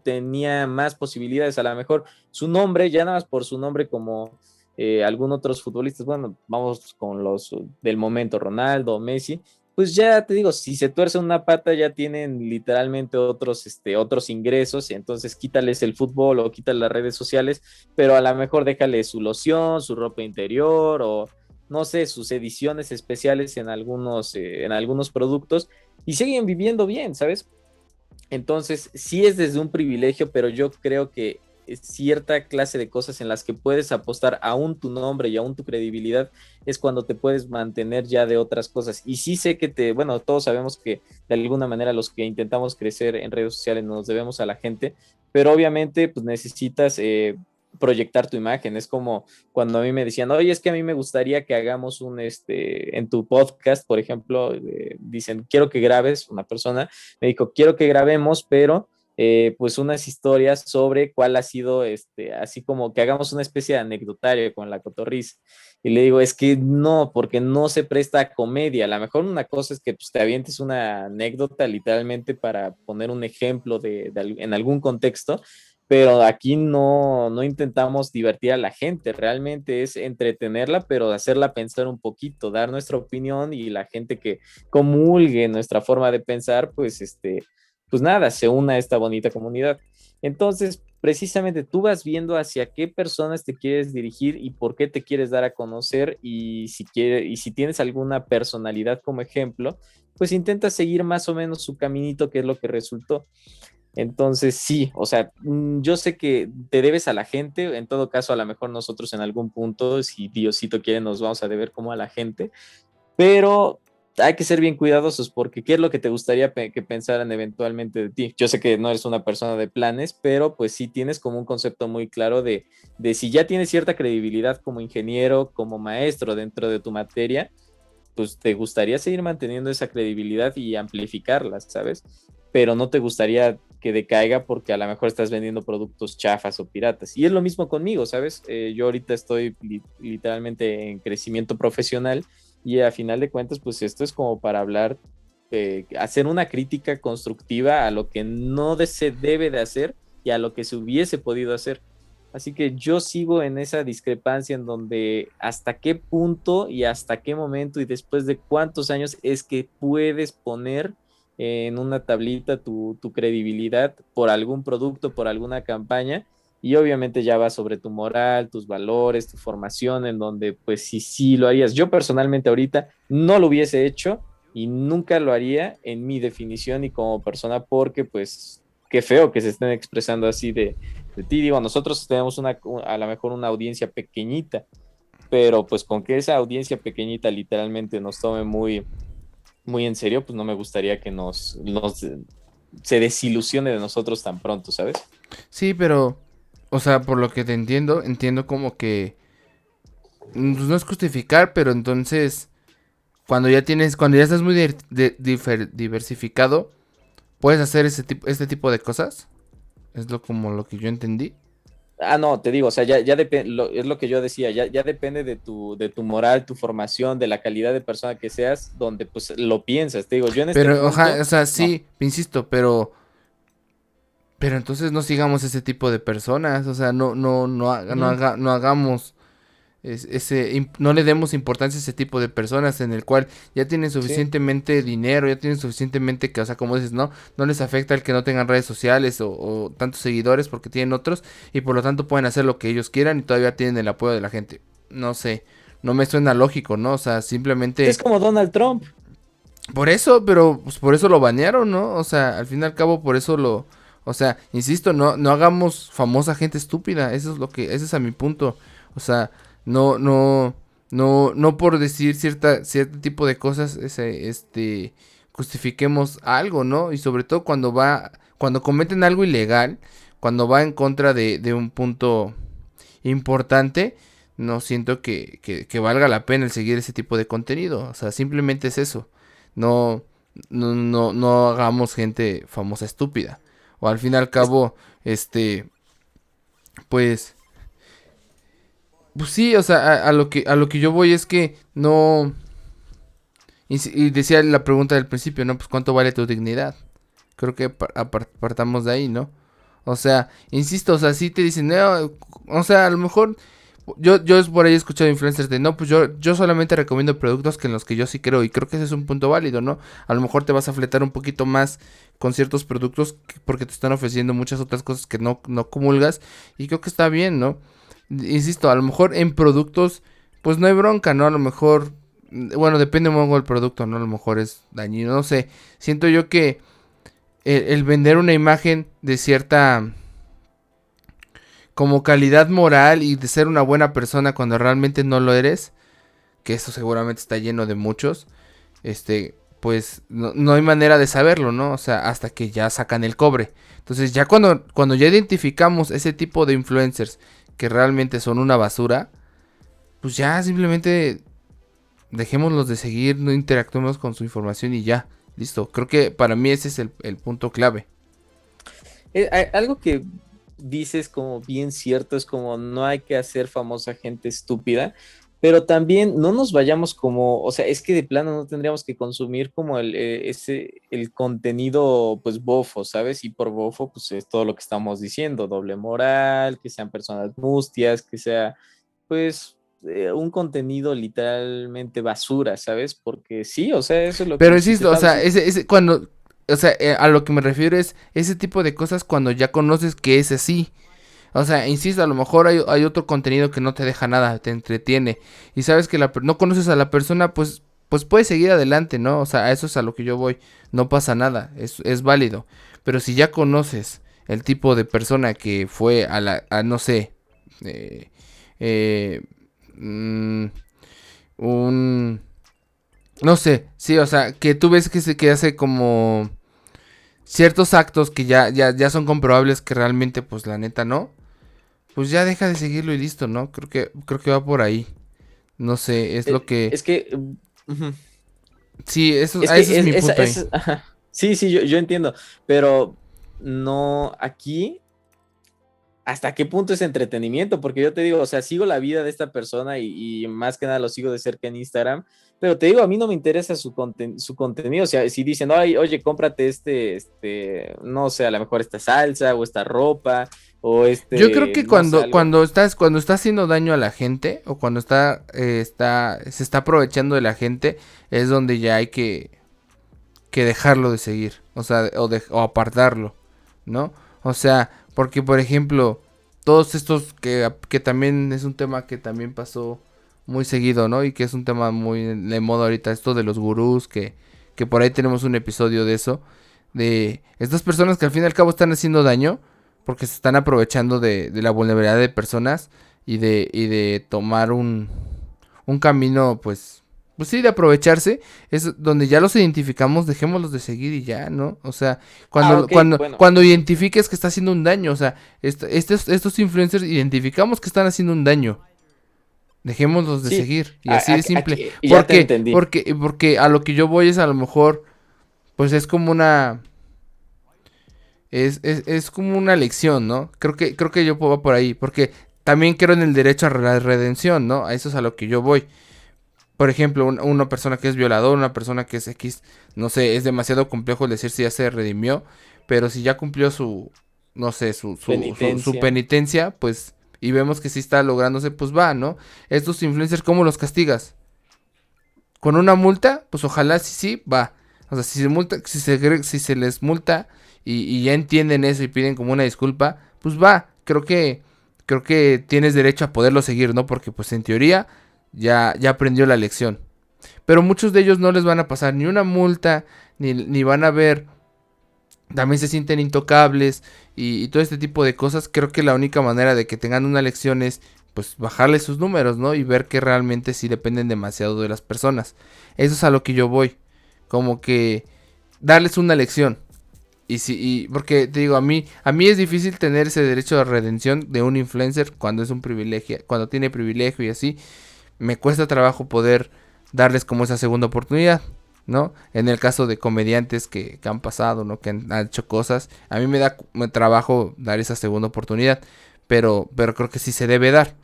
tenía más posibilidades, a lo mejor su nombre, ya nada más por su nombre como algunos otros futbolistas, bueno, vamos con los del momento, Ronaldo, Messi, pues ya te digo, si se tuerce una pata ya tienen literalmente otros ingresos, entonces quítales el fútbol o quítales las redes sociales, pero a lo mejor déjale su loción, su ropa interior o no sé, sus ediciones especiales en algunos productos y siguen viviendo bien, ¿sabes? Entonces, sí es desde un privilegio, pero yo creo que cierta clase de cosas en las que puedes apostar aún tu nombre y aún tu credibilidad es cuando te puedes mantener ya de otras cosas. Y sí sé que bueno, todos sabemos que de alguna manera los que intentamos crecer en redes sociales nos debemos a la gente, pero obviamente pues necesitas proyectar tu imagen. Es como cuando a mí me decían, oye, es que a mí me gustaría que hagamos en tu podcast, por ejemplo, dicen, quiero que grabes, una persona me dijo, quiero que grabemos, pero pues unas historias sobre cuál ha sido, así como que hagamos una especie de anecdotario con la cotorriza. Y le digo, es que no, porque no se presta a comedia. A lo mejor una cosa es que pues, te avientes una anécdota literalmente para poner un ejemplo en algún contexto, pero aquí no intentamos divertir a la gente, realmente es entretenerla, pero hacerla pensar un poquito, dar nuestra opinión y la gente que comulgue nuestra forma de pensar, pues pues nada, se una a esta bonita comunidad. Entonces, precisamente tú vas viendo hacia qué personas te quieres dirigir y por qué te quieres dar a conocer y si tienes alguna personalidad como ejemplo, pues intenta seguir más o menos su caminito, que es lo que resultó. Entonces, sí, o sea, yo sé que te debes a la gente, en todo caso, a lo mejor nosotros en algún punto, si Diosito quiere, nos vamos a deber como a la gente, pero hay que ser bien cuidadosos porque ¿qué es lo que te gustaría que pensaran eventualmente de ti? Yo sé que no eres una persona de planes, pero pues sí tienes como un concepto muy claro de si ya tienes cierta credibilidad como ingeniero, como maestro dentro de tu materia, pues te gustaría seguir manteniendo esa credibilidad y amplificarla, ¿sabes? Pero no te gustaría que decaiga porque a lo mejor estás vendiendo productos chafas o piratas. Y es lo mismo conmigo, ¿sabes? Yo ahorita estoy literalmente en crecimiento profesional y a final de cuentas, pues esto es como para hablar, hacer una crítica constructiva a lo que no se debe de hacer y a lo que se hubiese podido hacer. Así que yo sigo en esa discrepancia en donde hasta qué punto y hasta qué momento y después de cuántos años es que puedes poner en una tablita tu credibilidad por algún producto, por alguna campaña, y obviamente ya va sobre tu moral, tus valores, tu formación, en donde pues sí lo harías. Yo personalmente ahorita no lo hubiese hecho y nunca lo haría en mi definición y como persona porque pues qué feo que se estén expresando así de ti. Digo, nosotros tenemos a lo mejor una audiencia pequeñita, pero pues con que esa audiencia pequeñita literalmente nos tome muy en serio, pues no me gustaría que se desilusione de nosotros tan pronto, ¿sabes? Sí, pero, o sea, por lo que te entiendo como que, pues no es justificar, pero entonces, cuando ya estás muy diversificado, puedes hacer este tipo de cosas. Es como lo que yo entendí. No, te digo, o sea, ya depende, es lo que yo decía, ya depende de tu moral, tu formación, de la calidad de persona que seas, donde pues lo piensas, te digo, yo en este Pero, ojalá, punto, o sea, no. sí, insisto, pero entonces no sigamos ese tipo de personas, o sea, Ujú. no hagamos no le demos importancia a ese tipo de personas en el cual ya tienen Sí, suficientemente dinero, ya tienen suficientemente que, o sea, como dices, no les afecta el que no tengan redes sociales o tantos seguidores porque tienen otros y por lo tanto pueden hacer lo que ellos quieran y todavía tienen el apoyo de la gente. No sé, no me suena lógico, ¿no? O sea, es simplemente como Donald Trump. por eso, pero pues por eso lo banearon, ¿no? O sea, al fin y al cabo por eso o sea, insisto, no hagamos famosa gente estúpida, eso es ese es a mi punto. O sea, no, no, no por decir cierto tipo de cosas, justifiquemos algo, ¿no? Y sobre todo cuando cometen algo ilegal, cuando va en contra de un punto importante, no siento que valga la pena el seguir ese tipo de contenido. O sea, simplemente es eso. No, no hagamos gente famosa estúpida. O al fin y al Es, cabo, pues, pues sí, o sea, a lo que yo voy es que no. Y decía la pregunta del principio, ¿no? Pues cuánto vale tu dignidad. Creo que partamos de ahí, ¿no? O sea, insisto, o sea, sí te dicen, no, o sea, a lo mejor yo por ahí he escuchado influencers de, no, pues yo solamente recomiendo productos que en los que yo sí creo y creo que ese es un punto válido, ¿no? A lo mejor te vas a fletar un poquito más con ciertos productos porque te están ofreciendo muchas otras cosas que no comulgas y creo que está bien, ¿no? Insisto, a lo mejor en productos, pues no hay bronca, ¿no? A lo mejor, bueno, depende un poco del producto, ¿no? A lo mejor es dañino, no sé. Siento yo que el vender una imagen de cierta como calidad moral y de ser una buena persona cuando realmente no lo eres, que eso seguramente está lleno de muchos, pues no hay manera de saberlo, ¿no? O sea, hasta que ya sacan el cobre. Entonces ya cuando ya identificamos ese tipo de influencers que realmente son una basura, pues ya simplemente dejémoslos de seguir, no interactuemos con su información y ya, listo. Creo que para mí ese es el punto clave. algo que dices como bien cierto, es como no hay que hacer famosa gente estúpida, pero también no nos vayamos como, o sea, es que de plano no tendríamos que consumir como el contenido pues bofo, ¿sabes? Y por bofo pues es todo lo que estamos diciendo, doble moral, que sean personas mustias, que sea pues un contenido literalmente basura, ¿sabes? Porque sí, o sea, eso es lo Pero que si te insisto, o estamos sea, diciendo. o sea, a lo que me refiero es ese tipo de cosas cuando ya conoces que es así. O sea, insisto, a lo mejor hay otro contenido que no te deja nada, te entretiene. Y sabes que no conoces a la persona, pues puedes seguir adelante, ¿no? O sea, a eso es a lo que yo voy. No pasa nada, es válido. Pero si ya conoces el tipo de persona que fue no sé, eh, eh, mm, un, no sé, sí, o sea, que tú ves que hace como ciertos actos que ya son comprobables que realmente, pues la neta no. Pues ya deja de seguirlo y listo, ¿no? Creo que va por ahí. No sé, es lo que. Es que... ujú. Sí, Es ese que es mi punto ahí. ajá. Sí, sí, yo entiendo, pero no aquí, ¿hasta qué punto es entretenimiento? Porque yo te digo, o sea, sigo la vida de esta persona y más que nada lo sigo de cerca en Instagram, pero te digo, a mí no me interesa su contenido, o sea, si dicen, "Ay, oye, cómprate no sé, a lo mejor esta salsa o esta ropa o Yo creo que no sé, algo. cuando está haciendo daño a la gente o cuando se está aprovechando de la gente, es donde ya hay que dejarlo de seguir. O sea, o apartarlo, ¿no? O sea, porque por ejemplo, todos estos que también es un tema que también pasó muy seguido, ¿no? Y que es un tema muy de moda ahorita, esto de los gurús, que por ahí tenemos un episodio de eso, de estas personas que al fin y al cabo están haciendo daño, porque se están aprovechando de la vulnerabilidad de personas y de tomar un camino, pues sí, de aprovecharse, es donde ya los identificamos, dejémoslos de seguir y ya, ¿no? O sea, Ah, ok, bueno. cuando Ujú. identifiques que está haciendo un daño, o sea, estos influencers identificamos que están haciendo un daño, dejémoslos de Sí, seguir, y así de simple. aquí, ya te entendí. Porque a lo que yo voy es a lo mejor, pues es como es como una lección, ¿no? Creo que yo puedo por ahí, porque también creo en el derecho a la redención, ¿no? A eso es a lo que yo voy. Por ejemplo, una persona que es violador, una persona que es X, no sé, es demasiado complejo decir si ya se redimió, pero si ya cumplió su, no sé, su Penitencia. penitencia, pues, y vemos que sí está lográndose, pues va, ¿no? Estos influencers, ¿cómo los castigas? ¿Con una multa? Pues ojalá sí, va. O sea, si se les multa y ya entienden eso y piden como una disculpa, pues va. Creo que tienes derecho a poderlo seguir, ¿no? Porque pues en teoría ya aprendió la lección. Pero muchos de ellos no les van a pasar ni una multa, ni van a ver, también se sienten intocables y todo este tipo de cosas. Creo que la única manera de que tengan una lección es pues bajarle sus números, ¿no? Y ver que realmente sí dependen demasiado de las personas. Eso es a lo que yo voy. Como que darles una lección. Y porque te digo, a mí es difícil tener ese derecho de redención de un influencer cuando es un privilegio, cuando tiene privilegio y así. Me cuesta trabajo poder darles como esa segunda oportunidad, ¿no? En el caso de comediantes que han pasado, ¿no? Que han hecho cosas, a mí me da trabajo dar esa segunda oportunidad, pero creo que sí se debe dar.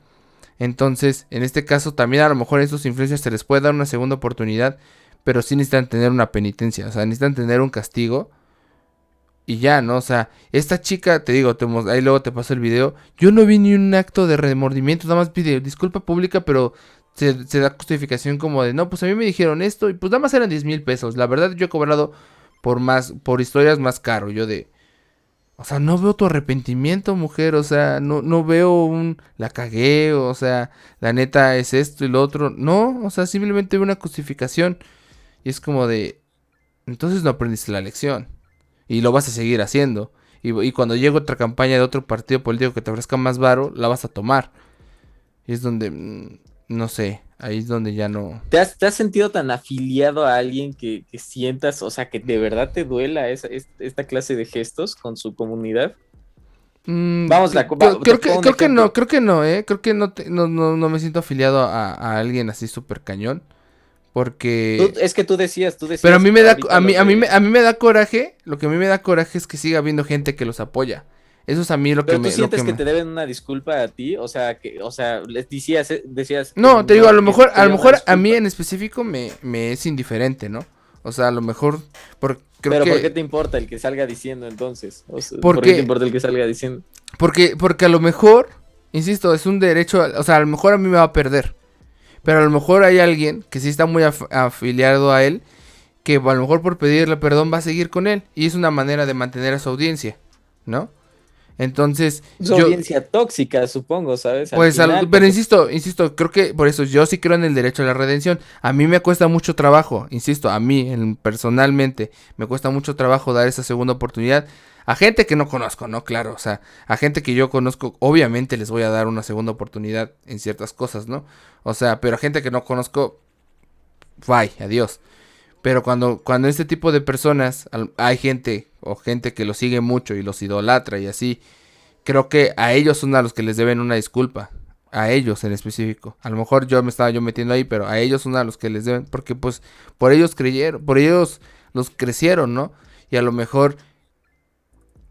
Entonces, en este caso también a lo mejor a estos influencers se les puede dar una segunda oportunidad, pero sí necesitan tener una penitencia, o sea, necesitan tener un castigo y ya, ¿no? O sea, esta chica, te digo, ahí luego te paso el video. Yo no vi ni un acto de remordimiento, nada más pide disculpa pública, pero se da justificación como de, no, pues a mí me dijeron esto y pues nada más eran 10,000 pesos. La verdad, yo he cobrado por historias más caro. Yo de, o sea, no veo tu arrepentimiento, mujer, o sea, no veo la cagué, o sea, la neta es esto y lo otro. No, o sea, simplemente veo una justificación y es como de, entonces no aprendiste la lección y lo vas a seguir haciendo. Y cuando llegue otra campaña de otro partido político que te ofrezca más varo, la vas a tomar. Y es donde, no sé, ahí es donde ya no... Te has sentido tan afiliado a alguien que sientas, o sea, que de verdad te duela esta clase de gestos con su comunidad? Vamos, te pongo un ejemplo. Creo que no, creo que no me siento afiliado a alguien así súper cañón. Porque... Es que tú Pero a decías mí me da, ahorita lo de... a mí me da coraje, lo que a mí me da coraje es que siga habiendo gente que los apoya. Eso es a mí Pero tú sientes que te deben una disculpa a ti, o sea, les decías que No, te digo, no, que a lo quería una mejor a mí disculpa. en específico me es indiferente, ¿no? O sea, a lo mejor, creo Pero ¿por qué que, te importa el que salga diciendo entonces? O sea, ¿por qué te porque, importa el que salga diciendo? porque a lo mejor, insisto, es un derecho, o sea, a lo mejor a mí me va a perder, pero a lo mejor hay alguien que sí está muy afiliado a él, que a lo mejor por pedirle perdón va a seguir con él, y es una manera de mantener a su audiencia, ¿no? Entonces, Es yo, audiencia tóxica, supongo, ¿sabes? Al pues, final, pero porque insisto, creo que por eso yo sí creo en el derecho a la redención. A mí me cuesta mucho trabajo, insisto, a mí personalmente me cuesta mucho trabajo dar esa segunda oportunidad a gente que no conozco, ¿no? Claro, o sea, a gente que yo conozco, obviamente les voy a dar una segunda oportunidad en ciertas cosas, ¿no? O sea, pero a gente que no conozco, bye, adiós. Pero cuando este tipo de personas, hay gente o gente que los sigue mucho y los idolatra y así, creo que a ellos son a los que les deben una disculpa. A ellos en específico. A lo mejor yo me estaba yo metiendo ahí, pero a ellos son a los que les deben. Porque pues por ellos creyeron, por ellos los crecieron, ¿no? Y a lo mejor,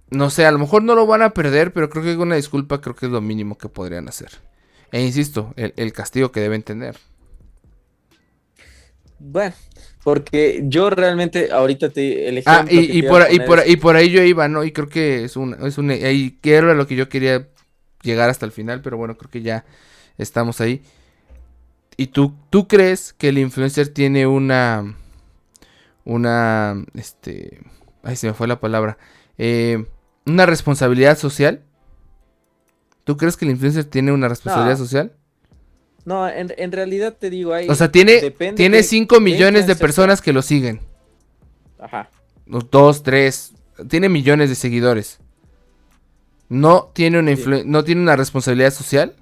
no sé, a lo mejor no lo van a perder, pero creo que una disculpa creo que es lo mínimo que podrían hacer. E insisto, el castigo que deben tener. bueno, porque yo realmente ahorita el Ah, ejemplo que te iba a poner es, y por ahí yo iba, ¿no? Y creo que ahí que era lo que yo quería llegar hasta el final, pero bueno, creo que ya estamos ahí. ¿Y tú crees que el influencer tiene ay, se me fue la palabra, una responsabilidad social? ¿Tú crees que el influencer tiene una responsabilidad no, social? no, en realidad te digo, O sea, depende tiene 5 qué millones de influencer sea. personas que lo siguen. Ajá. 2, 3, tiene millones de seguidores. ¿No tiene Sí. no tiene una responsabilidad social?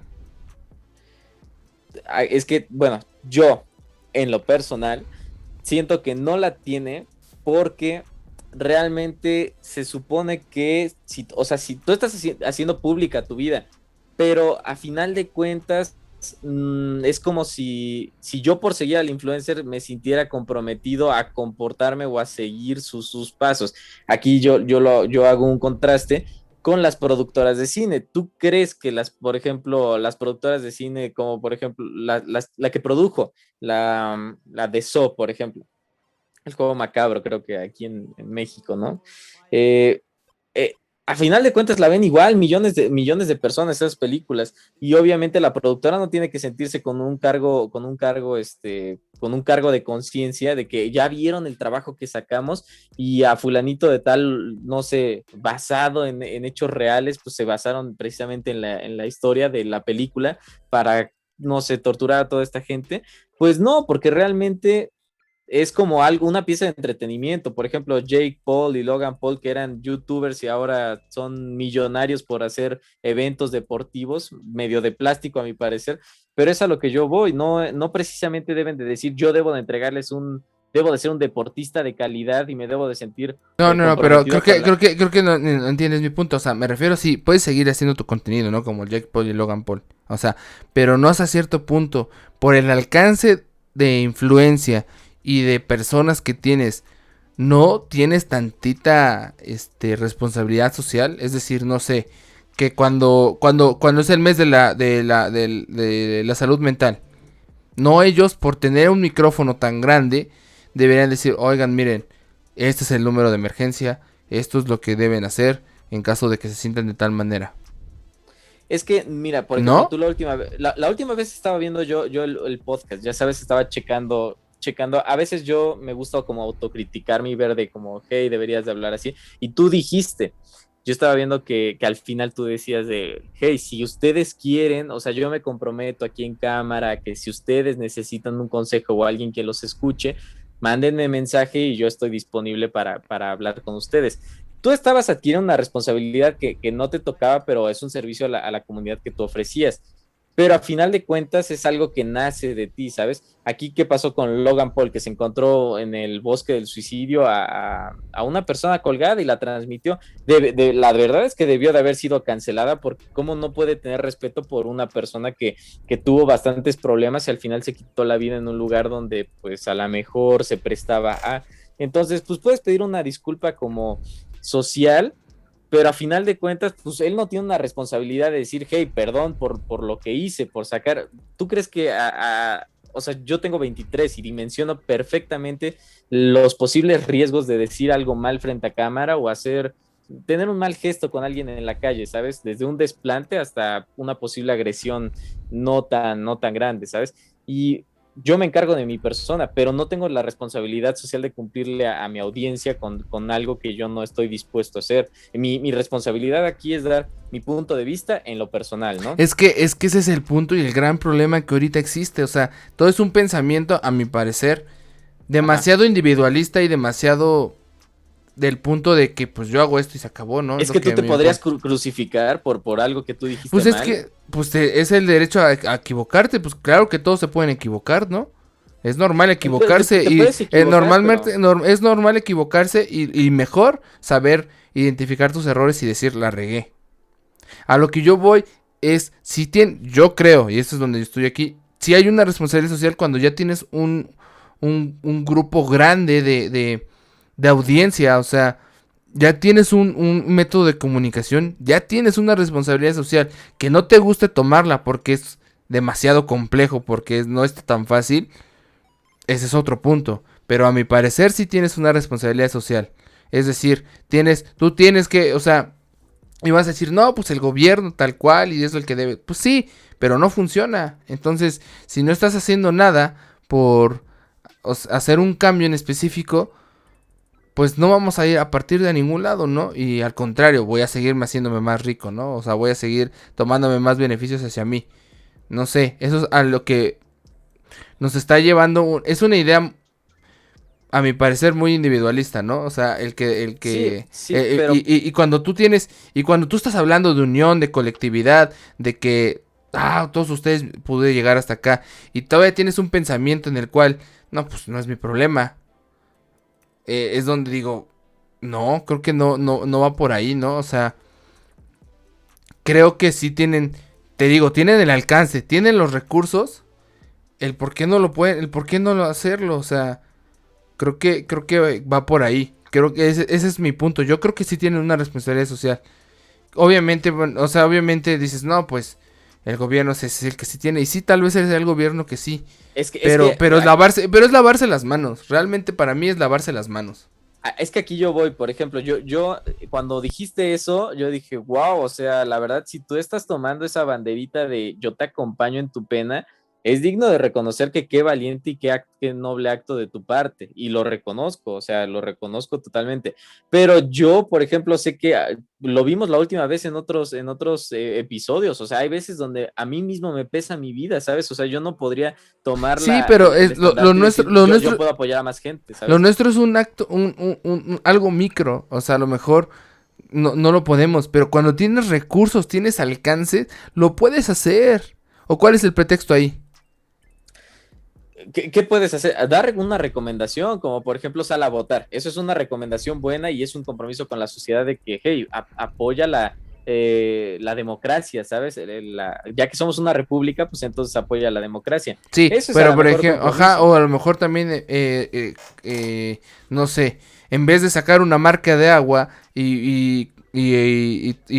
Es que, bueno, yo, en lo personal, siento que no la tiene porque realmente se supone que, si, o sea, si tú estás haciendo pública tu vida, pero a final de cuentas es como si yo por seguir al influencer me sintiera comprometido a comportarme o a seguir sus pasos. Aquí yo hago un contraste con las productoras de cine. ¿Tú crees que por ejemplo, las productoras de cine, como por ejemplo la que produjo, la de Saw, por ejemplo, el juego macabro, creo que aquí en México, ¿no? Eh, eh, a final de cuentas la ven igual millones de personas esas películas, y obviamente la productora no tiene que sentirse con un cargo de conciencia de que ya vieron el trabajo que sacamos y a fulanito de tal, no sé, basado en hechos reales, pues se basaron precisamente en la historia de la película para, no sé, torturar a toda esta gente. Pues no, porque realmente es como algo, una pieza de entretenimiento. Por ejemplo, Jake Paul y Logan Paul, que eran youtubers y ahora son millonarios por hacer eventos deportivos, medio de plástico a mi parecer, pero es a lo que yo voy. No precisamente deben de decir yo debo de entregarles debo de ser un deportista de calidad y me debo de sentir No, pero comprometido con la... creo que no entiendes mi punto. O sea, me refiero, sí, puedes seguir haciendo tu contenido, ¿no? Como Jake Paul y Logan Paul. O sea, pero no hasta cierto punto. Por el alcance de influencia y de personas que tienes, no tienes tantita, responsabilidad social. Es decir, no sé, que cuando es el mes de la salud mental, no ellos por tener un micrófono tan grande deberían decir, oigan, miren, este es el número de emergencia, esto es lo que deben hacer en caso de que se sientan de tal manera. Es que, mira, por ejemplo, ¿No? tú la última vez estaba viendo yo el podcast, ya sabes, estaba checando, a veces yo me gusta como autocriticarme y ver de como, hey, deberías de hablar así, y tú dijiste, yo estaba viendo que al final tú decías de, hey, si ustedes quieren, o sea, yo me comprometo aquí en cámara, que si ustedes necesitan un consejo o alguien que los escuche, mándenme mensaje y yo estoy disponible para hablar con ustedes. Tú estabas adquiriendo una responsabilidad que no te tocaba, pero es un servicio a la comunidad que tú ofrecías. Pero a final de cuentas es algo que nace de ti, ¿sabes? Aquí, ¿qué pasó con Logan Paul? Que se encontró en el bosque del suicidio a una persona colgada y la transmitió. La verdad es que debió de haber sido cancelada, porque cómo no puede tener respeto por una persona que tuvo bastantes problemas y al final se quitó la vida en un lugar donde pues a lo mejor se prestaba a... Entonces, pues puedes pedir una disculpa como social, pero a final de cuentas, pues él no tiene una responsabilidad de decir, hey, perdón por lo que hice, por sacar. ¿Tú crees que o sea, yo tengo 23 y dimensiono perfectamente los posibles riesgos de decir algo mal frente a cámara o tener un mal gesto con alguien en la calle, ¿sabes? Desde un desplante hasta una posible agresión no tan grande, ¿sabes? Y yo me encargo de mi persona, pero no tengo la responsabilidad social de cumplirle a mi audiencia con algo que yo no estoy dispuesto a hacer. Mi responsabilidad aquí es dar mi punto de vista en lo personal, ¿no? Es que ese es el punto y el gran problema que ahorita existe. O sea, todo es un pensamiento, a mi parecer, Ajá. demasiado individualista y demasiado del punto de que pues yo hago esto y se acabó, ¿no? Es Es lo que que tú a te mí me podrías importa. crucificar por algo que tú dijiste Pues es mal. que, pues es el derecho a equivocarte, pues claro que todos se pueden equivocar, ¿no? Es normal equivocarse Te y puedes equivocar, pero... es normal equivocarse y mejor saber identificar tus errores y decir la regué. A lo que yo voy es, si yo creo, y esto es donde yo estoy aquí, si hay una responsabilidad social cuando ya tienes un grupo grande de audiencia, o sea, ya tienes un método de comunicación, ya tienes una responsabilidad social, que no te guste tomarla porque es demasiado complejo, porque no está tan fácil, ese es otro punto. Pero a mi parecer sí tienes una responsabilidad social. Es decir, tú tienes que, o sea, y vas a decir, no, pues el gobierno tal cual y es el que debe. Pues sí, pero no funciona. Entonces, si no estás haciendo nada por hacer un cambio en específico, pues no vamos a ir a partir de ningún lado, ¿no? Y al contrario, voy a seguirme haciéndome más rico, ¿no? O sea, voy a seguir tomándome más beneficios hacia mí. No sé, eso es a lo que nos está llevando. Es una idea, a mi parecer, muy individualista, ¿no? O sea, Sí, sí, pero y cuando tú y cuando tú estás hablando de unión, de colectividad, de que, todos ustedes pude llegar hasta acá, y todavía tienes un pensamiento en el cual, no, pues no es mi problema, es donde digo, no, creo que no va por ahí, ¿no? O sea, creo que sí te digo, tienen el alcance, tienen los recursos, el por qué no lo pueden, el por qué no lo hacerlo, o sea, creo que va por ahí. Creo que ese es mi punto. Yo creo que sí tienen una responsabilidad social. Obviamente, bueno, o sea, obviamente dices, no, pues el gobierno es el que sí tiene. Y sí, tal vez es el gobierno que sí. Pero es lavarse las manos. Realmente para mí es lavarse las manos. Es que aquí yo voy, por ejemplo, yo cuando dijiste eso, yo dije, wow, o sea, la verdad, si tú estás tomando esa banderita de yo te acompaño en tu pena, es digno de reconocer que qué valiente y qué noble acto de tu parte, y lo reconozco, o sea, lo reconozco totalmente. Pero yo, por ejemplo, sé que lo vimos la última vez en otros episodios, o sea, hay veces donde a mí mismo me pesa mi vida, ¿sabes? O sea, yo no podría tomar Sí, pero el lo nuestro, decir, yo puedo apoyar a más gente, ¿sabes? lo nuestro es un acto, algo micro. O sea, a lo mejor no lo podemos, pero cuando tienes recursos, tienes alcance, lo puedes hacer. ¿O cuál es el pretexto ahí? ¿Qué puedes hacer? Dar una recomendación, como por ejemplo sal a votar. Eso es una recomendación buena y es un compromiso con la sociedad de que, hey, apoya la democracia, ¿sabes? Ya que somos una república, pues entonces apoya la democracia. Sí, Eso es pero a lo por mejor ejemplo, compromiso. o a lo mejor también, no sé, en vez de sacar una marca de agua y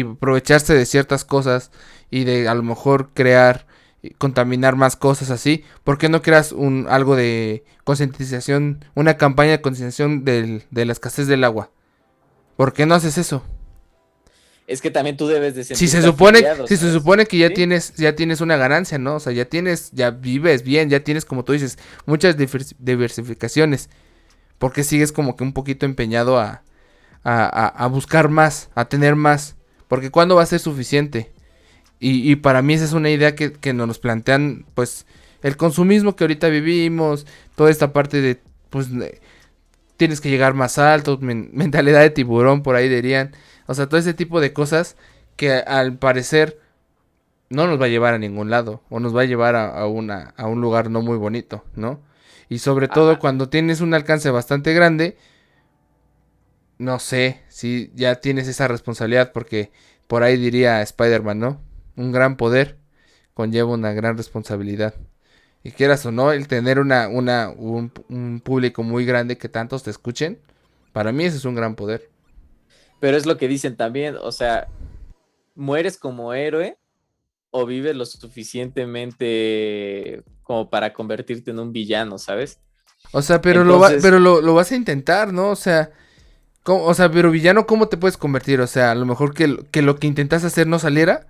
aprovecharse de ciertas cosas y de a lo mejor crear y contaminar más cosas así, ¿por qué no creas algo de concientización, una campaña de concientización de la escasez del agua? ¿Por qué no haces eso? Es que también tú debes de Si se sentirte supone, afiliado, si se ¿sabes? supone que ¿Sí? ya tienes una ganancia, ¿no? O sea, ya vives bien, ya tienes, como tú dices, muchas diversificaciones. ¿Por qué sigues como que un poquito empeñado a buscar más, a tener más? Porque ¿cuándo va a ser suficiente? Y para mí esa es una idea que nos plantean, pues, el consumismo que ahorita vivimos, toda esta parte de, pues, tienes que llegar más alto, mentalidad de tiburón, por ahí dirían. O sea, todo ese tipo de cosas que al parecer no nos va a llevar a ningún lado, o nos va a llevar a un lugar no muy bonito, ¿no? Y sobre todo Ah, cuando tienes un alcance bastante grande, no sé si ya tienes esa responsabilidad, porque por ahí diría Spider-Man, ¿no? Un gran poder conlleva una gran responsabilidad. Y quieras o no, el tener un público muy grande que tantos te escuchen, para mí ese es un gran poder. pero es lo que dicen también, o sea, mueres como héroe o vives lo suficientemente como para convertirte en un villano, ¿sabes? O sea, Entonces, pero lo vas a intentar, ¿no? O sea, o sea, pero villano, ¿cómo te puedes convertir? O sea, a lo mejor que lo que intentas hacer no saliera.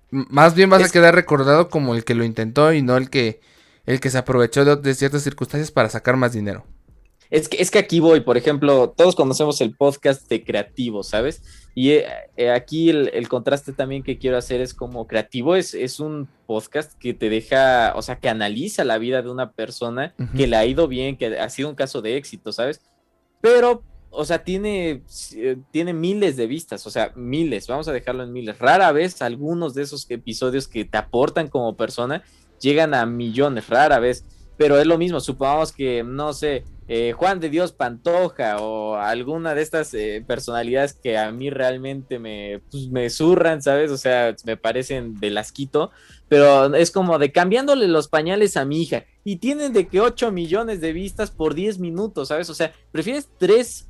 Más bien vas a es, quedar recordado como el que lo intentó y no el que se aprovechó de ciertas circunstancias para sacar más dinero. es que aquí voy, por ejemplo, todos conocemos el podcast de creativo, ¿sabes? Y aquí el contraste también que quiero hacer es como creativo, es un podcast que te deja, o sea, que analiza la vida de una persona Ujú. que le ha ido bien, que ha sido un caso de éxito, ¿sabes? Pero, o sea, tiene miles de vistas, o sea, miles, vamos a dejarlo en miles. Rara vez algunos de esos episodios que te aportan como persona llegan a millones, rara vez. Pero es lo mismo, supongamos que, no sé, Juan de Dios Pantoja o alguna de estas personalidades que a mí realmente me zurran, ¿sabes? O sea, me parecen de asquito, pero es como de cambiándole los pañales a mi hija y tienen de que 8 millones de vistas por 10 minutos, ¿sabes? O sea, prefieres 3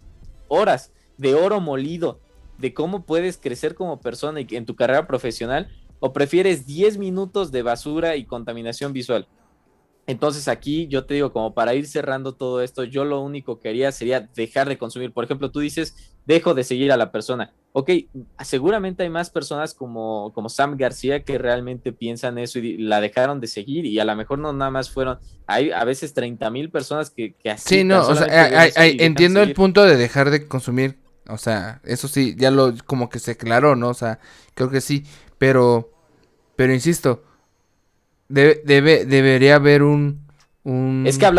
horas de oro molido de cómo puedes crecer como persona y en tu carrera profesional o prefieres 10 minutos de basura y contaminación visual. Entonces aquí yo te digo, como para ir cerrando todo esto, yo lo único que haría sería dejar de consumir. Por ejemplo, tú dices, dejo de seguir a la persona. Ok, seguramente hay más personas como Sam García que realmente piensan eso y la dejaron de seguir y a lo mejor no nada más fueron, hay a veces 30,000 personas que Sí, así tan no, o sea, solamente ven eso y dejan de entiendo el seguir. punto de dejar de consumir. O sea, eso sí, ya lo como que se aclaró, ¿no? O sea, creo que sí, pero pero insisto, debería haber un Es que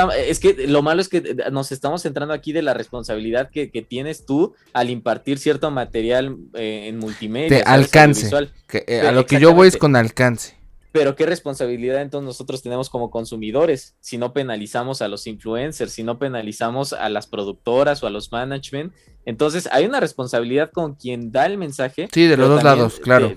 lo malo es que nos estamos centrando aquí de la responsabilidad que tienes tú al impartir cierto material en de multimedia, ¿sabes? alcance, Audiovisual. a lo que yo voy es Exactamente. con alcance. Pero qué responsabilidad entonces nosotros tenemos como consumidores si no penalizamos a los influencers, si no penalizamos a las productoras o a los management. Entonces hay una responsabilidad con quien da el mensaje, Sí, de los pero dos también, lados, claro.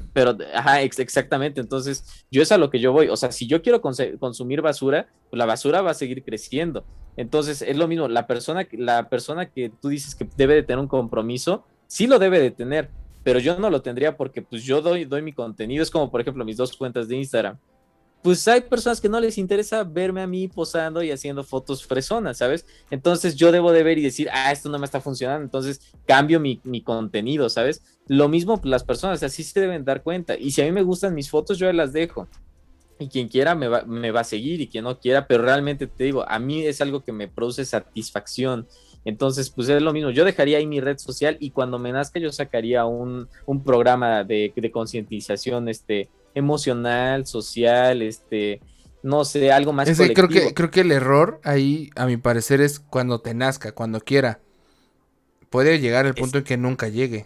ajá, exactamente. Entonces yo es a lo que yo voy. O sea, si yo quiero consumir basura, pues la basura va a seguir creciendo. Entonces es lo mismo, la persona que tú dices que debe de tener un compromiso, sí lo debe de tener, pero yo no lo tendría porque pues yo doy mi contenido, es como por ejemplo mis 2 cuentas de Instagram. Pues hay personas que no les interesa verme a mí posando y haciendo fotos fresonas, ¿sabes? Entonces yo debo de ver y decir, esto no me está funcionando, entonces cambio mi contenido, ¿sabes? Lo mismo pues, las personas, así se deben dar cuenta. Y si a mí me gustan mis fotos, yo las dejo. Y quien quiera me va a seguir y quien no quiera, pero realmente te digo, a mí es algo que me produce satisfacción. Entonces, pues es lo mismo, yo dejaría ahí mi red social y cuando me nazca yo sacaría un programa de concientización emocional, social, no sé, algo más Es que colectivo. creo que el error ahí, a mi parecer, es cuando te nazca, cuando quiera. Puede llegar el Es, punto en que nunca llegue.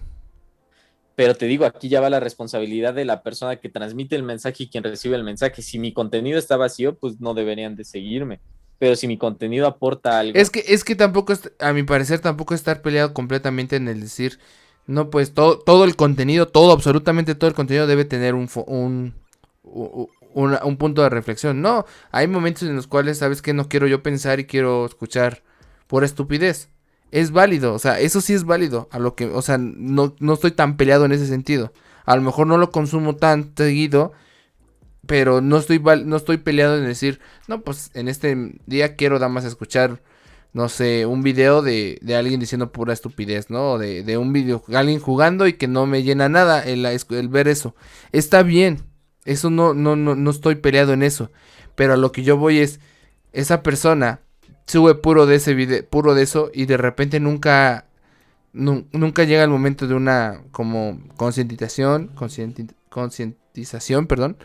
pero te digo, aquí ya va la responsabilidad de la persona que transmite el mensaje y quien recibe el mensaje. Si mi contenido está vacío, pues no deberían de seguirme. Pero si mi contenido aporta algo, Es que tampoco, a mi parecer, tampoco estar peleado completamente en el decir, no, pues todo el contenido, todo, absolutamente todo el contenido debe tener un punto de reflexión. No, hay momentos en los cuales, ¿sabes que no quiero yo pensar y quiero escuchar pura estupidez? Es válido, o sea, eso sí es válido, a lo que, o sea, no estoy tan peleado en ese sentido. A lo mejor no lo consumo tan seguido, pero no estoy peleado en decir, no, pues en este día quiero nada más escuchar, no sé, un video de alguien diciendo pura estupidez, ¿no? O de un video, alguien jugando y que no me llena nada el ver eso. Está bien, eso no estoy peleado en eso. Pero a lo que yo voy es, esa persona sube puro de ese video, puro de eso y de repente nunca llega el momento de una como concientización, perdón,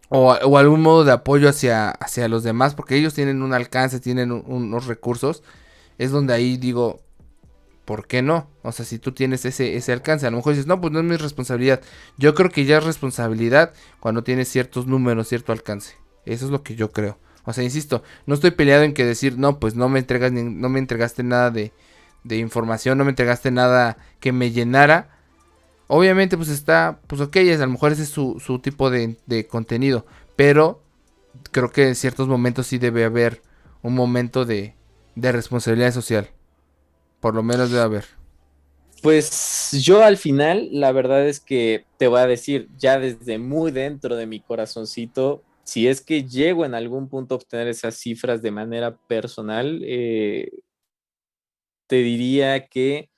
o algún modo de apoyo hacia los demás, porque ellos tienen un alcance, tienen unos recursos, es donde ahí digo, ¿por qué no? O sea, si tú tienes ese alcance, a lo mejor dices, no, pues no es mi responsabilidad. Yo creo que ya es responsabilidad cuando tienes ciertos números, cierto alcance. Eso es lo que yo creo. O sea, insisto, no estoy peleado en que decir, no, pues no me entregaste nada de información, no me entregaste nada que me llenara. Obviamente, pues está, pues ok, a lo mejor ese es su tipo de contenido. Pero creo que en ciertos momentos sí debe haber un momento de responsabilidad social. Por lo menos debe haber. pues yo al final, la verdad es que te voy a decir, ya desde muy dentro de mi corazoncito, si es que llego en algún punto a obtener esas cifras de manera personal, te diría que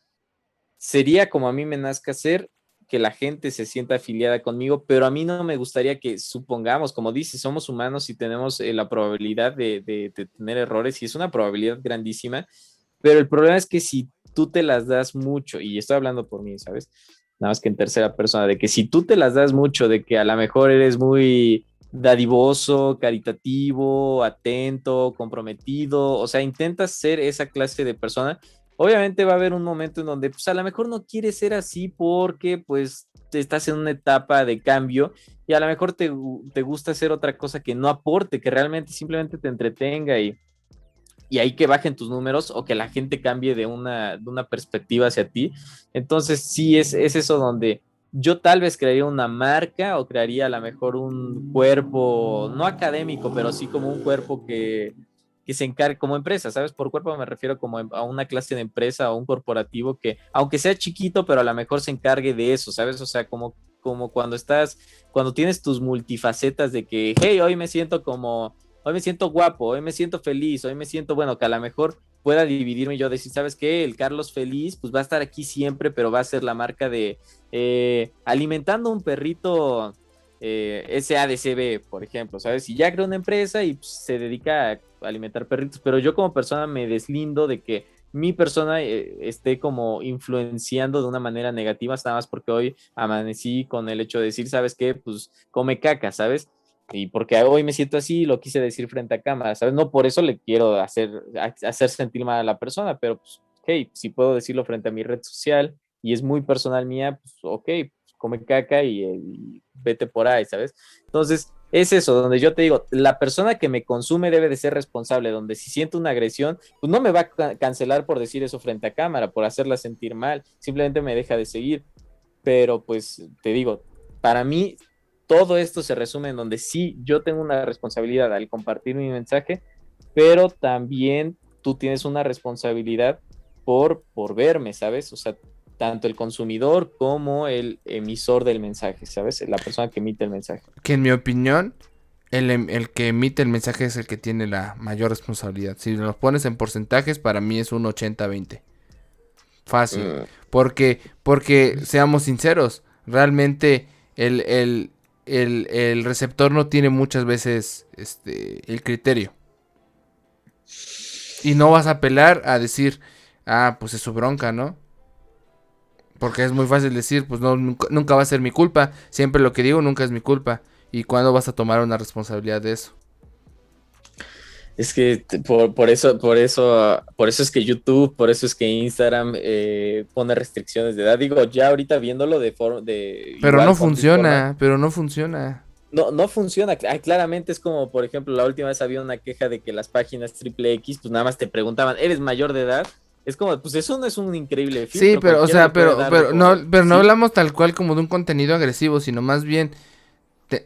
sería como a mí me nazca hacer, que la gente se sienta afiliada conmigo, pero a mí no me gustaría que supongamos, como dices, somos humanos y tenemos la probabilidad de tener errores y es una probabilidad grandísima, pero el problema es que si tú te las das mucho, y estoy hablando por mí, ¿sabes? Nada más que en tercera persona, de que si tú te las das mucho, de que a lo mejor eres muy dadivoso, caritativo, atento, comprometido, o sea, intentas ser esa clase de persona. Obviamente va a haber un momento en donde pues a lo mejor no quieres ser así porque pues te estás en una etapa de cambio y a lo mejor te gusta hacer otra cosa que no aporte, que realmente simplemente te entretenga y ahí que bajen tus números o que la gente cambie de una perspectiva hacia ti. Entonces sí es eso donde yo tal vez crearía una marca o crearía a lo mejor un cuerpo, no académico, pero sí como un cuerpo que se encargue como empresa, ¿sabes? Por cuerpo me refiero como a una clase de empresa o un corporativo que, aunque sea chiquito, pero a lo mejor se encargue de eso, ¿sabes? O sea, como cuando tienes tus multifacetas de que, hey, hoy me siento guapo, hoy me siento feliz, hoy me siento, bueno, que a lo mejor pueda dividirme y yo decir, ¿sabes qué? El Carlos feliz, pues va a estar aquí siempre, pero va a ser la marca de alimentando un perrito SADCB, por ejemplo, ¿sabes? Y ya creó una empresa y pues, se dedica a alimentar perritos, pero yo como persona me deslindo de que mi persona esté como influenciando de una manera negativa, nada más porque hoy amanecí con el hecho de decir, ¿sabes qué? Pues come caca, ¿sabes? Y porque hoy me siento así, lo quise decir frente a cámara, ¿sabes? No por eso le quiero hacer sentir mal a la persona, pero pues, hey, si puedo decirlo frente a mi red social y es muy personal mía, pues ok, pues, come caca y vete por ahí, ¿sabes? Entonces, es eso, donde yo te digo, la persona que me consume debe de ser responsable, donde si siento una agresión, pues no me va a cancelar por decir eso frente a cámara, por hacerla sentir mal, simplemente me deja de seguir. Pero pues te digo, para mí todo esto se resume en donde sí, yo tengo una responsabilidad al compartir mi mensaje, pero también tú tienes una responsabilidad por verme, ¿sabes? O sea, tanto el consumidor como el emisor del mensaje, ¿sabes? La persona que emite el mensaje. Que en mi opinión, el que emite el mensaje es el que tiene la mayor responsabilidad. Si lo pones en porcentajes, para mí es un 80-20. Fácil. Mm, Porque seamos sinceros, realmente el receptor no tiene muchas veces el criterio. Y no vas a apelar a decir, pues es su bronca, ¿no? Porque es muy fácil decir, pues no, nunca va a ser mi culpa. Siempre lo que digo nunca es mi culpa. ¿Y cuándo vas a tomar una responsabilidad de eso? Es que por eso es que YouTube, por eso es que Instagram pone restricciones de edad. Digo, ya ahorita viéndolo de forma, de Pero no igual forma, de forma, funciona, pero no funciona. no funciona. Claramente es como, por ejemplo, la última vez había una queja de que las páginas triple X, pues nada más te preguntaban, ¿eres mayor de edad? Es como, pues eso no es un increíble Sí, filtro, pero, o cualquiera le sea, puede dar de como, pero no sí, hablamos tal cual como de un contenido agresivo, sino más bien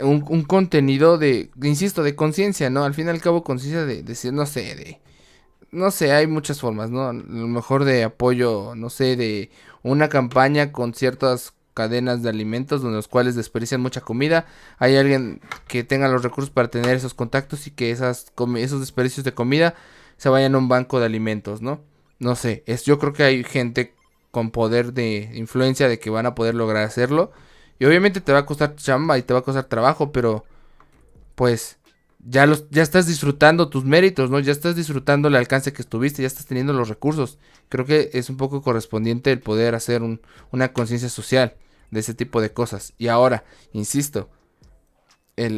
un contenido insisto, de conciencia, ¿no? Al fin y al cabo, conciencia de decir, no sé, hay muchas formas, ¿no? A lo mejor de apoyo, no sé, de una campaña con ciertas cadenas de alimentos donde los cuales desperdician mucha comida. Hay alguien que tenga los recursos para tener esos contactos y que esos desperdicios de comida se vayan a un banco de alimentos, ¿no? No sé, yo creo que hay gente con poder de influencia de que van a poder lograr hacerlo. Y obviamente te va a costar chamba y te va a costar trabajo, pero pues ya estás disfrutando tus méritos, ¿no? Ya estás disfrutando el alcance que estuviste, ya estás teniendo los recursos. Creo que es un poco correspondiente el poder hacer una conciencia social de ese tipo de cosas. Y ahora, insisto,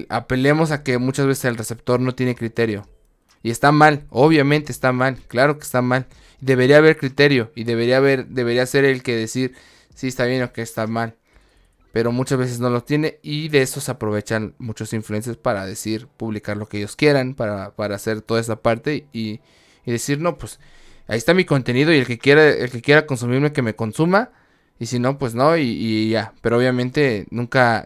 apelemos a que muchas veces el receptor no tiene criterio. Y está mal, obviamente está mal, claro que está mal. Debería haber criterio y debería ser el que decir si está bien o que está mal, pero muchas veces no lo tiene y de eso se aprovechan muchos influencers para decir, publicar lo que ellos quieran, para hacer toda esa parte y decir, no, pues ahí está mi contenido y el que quiera consumirme que me consuma y si no, pues no y ya, pero obviamente nunca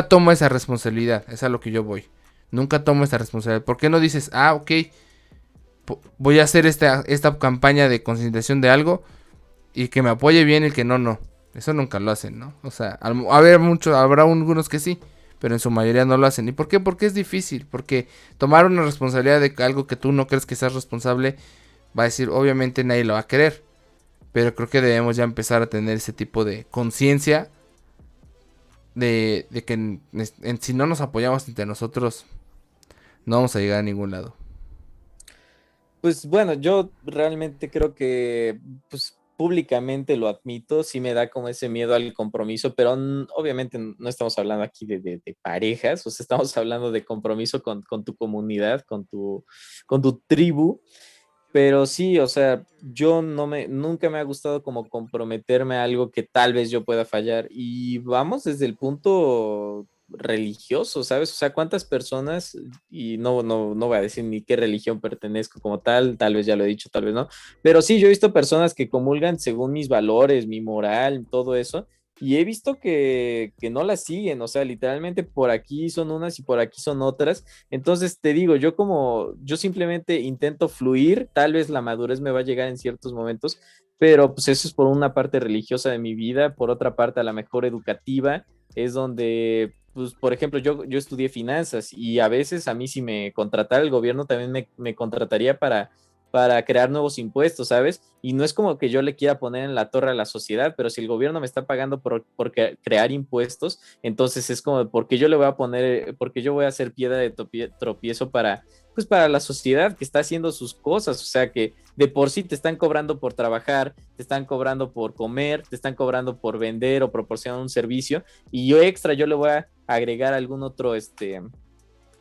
tomo esa responsabilidad, es a lo que yo voy, nunca tomo esa responsabilidad, ¿por qué no dices, ok, voy a hacer esta campaña de concientización de algo y que me apoye bien el que no? Eso nunca lo hacen, ¿no? O sea, habrá algunos que sí, pero en su mayoría no lo hacen. ¿Y por qué? Porque es difícil, porque tomar una responsabilidad de algo que tú no crees que seas responsable, va a decir, obviamente nadie lo va a querer, pero creo que debemos ya empezar a tener ese tipo de conciencia de que si no nos apoyamos entre nosotros, no vamos a llegar a ningún lado. pues bueno, yo realmente creo que, pues públicamente lo admito, sí me da como ese miedo al compromiso, pero obviamente no estamos hablando aquí de parejas, o sea, estamos hablando de compromiso con tu comunidad, con tu tribu. Pero sí, o sea, yo nunca me ha gustado como comprometerme a algo que tal vez yo pueda fallar. Y vamos desde el punto religioso, ¿sabes? O sea, cuántas personas, y no voy a decir ni qué religión pertenezco como tal vez ya lo he dicho, tal vez no, pero sí, yo he visto personas que comulgan según mis valores, mi moral, todo eso, y he visto que no las siguen, o sea, literalmente por aquí son unas y por aquí son otras. Entonces te digo, yo simplemente intento fluir, tal vez la madurez me va a llegar en ciertos momentos, pero pues eso es por una parte religiosa de mi vida, por otra parte a la mejor educativa, es donde, pues por ejemplo, yo estudié finanzas y a veces a mí si me contratara el gobierno también me contrataría para crear nuevos impuestos, ¿sabes? Y no es como que yo le quiera poner en la torre a la sociedad, pero si el gobierno me está pagando por crear impuestos, entonces es como, porque yo le voy a poner, porque yo voy a hacer piedra de tropiezo pues para la sociedad que está haciendo sus cosas, o sea que de por sí te están cobrando por trabajar, te están cobrando por comer, te están cobrando por vender o proporcionar un servicio, y yo extra yo le voy a agregar algún otro,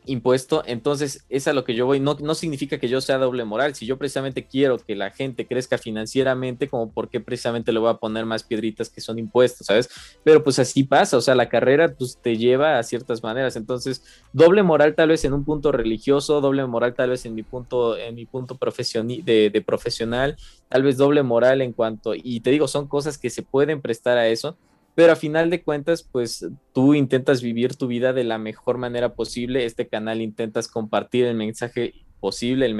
impuesto, entonces es a lo que yo voy, no significa que yo sea doble moral, si yo precisamente quiero que la gente crezca financieramente, como por qué precisamente le voy a poner más piedritas que son impuestos, ¿sabes? Pero pues así pasa, o sea, la carrera pues te lleva a ciertas maneras, entonces doble moral tal vez en un punto religioso, doble moral tal vez en mi punto de profesional, tal vez doble moral en cuanto, y te digo, son cosas que se pueden prestar a eso, pero a final de cuentas, pues tú intentas vivir tu vida de la mejor manera posible. Este canal intentas compartir el mensaje posible, el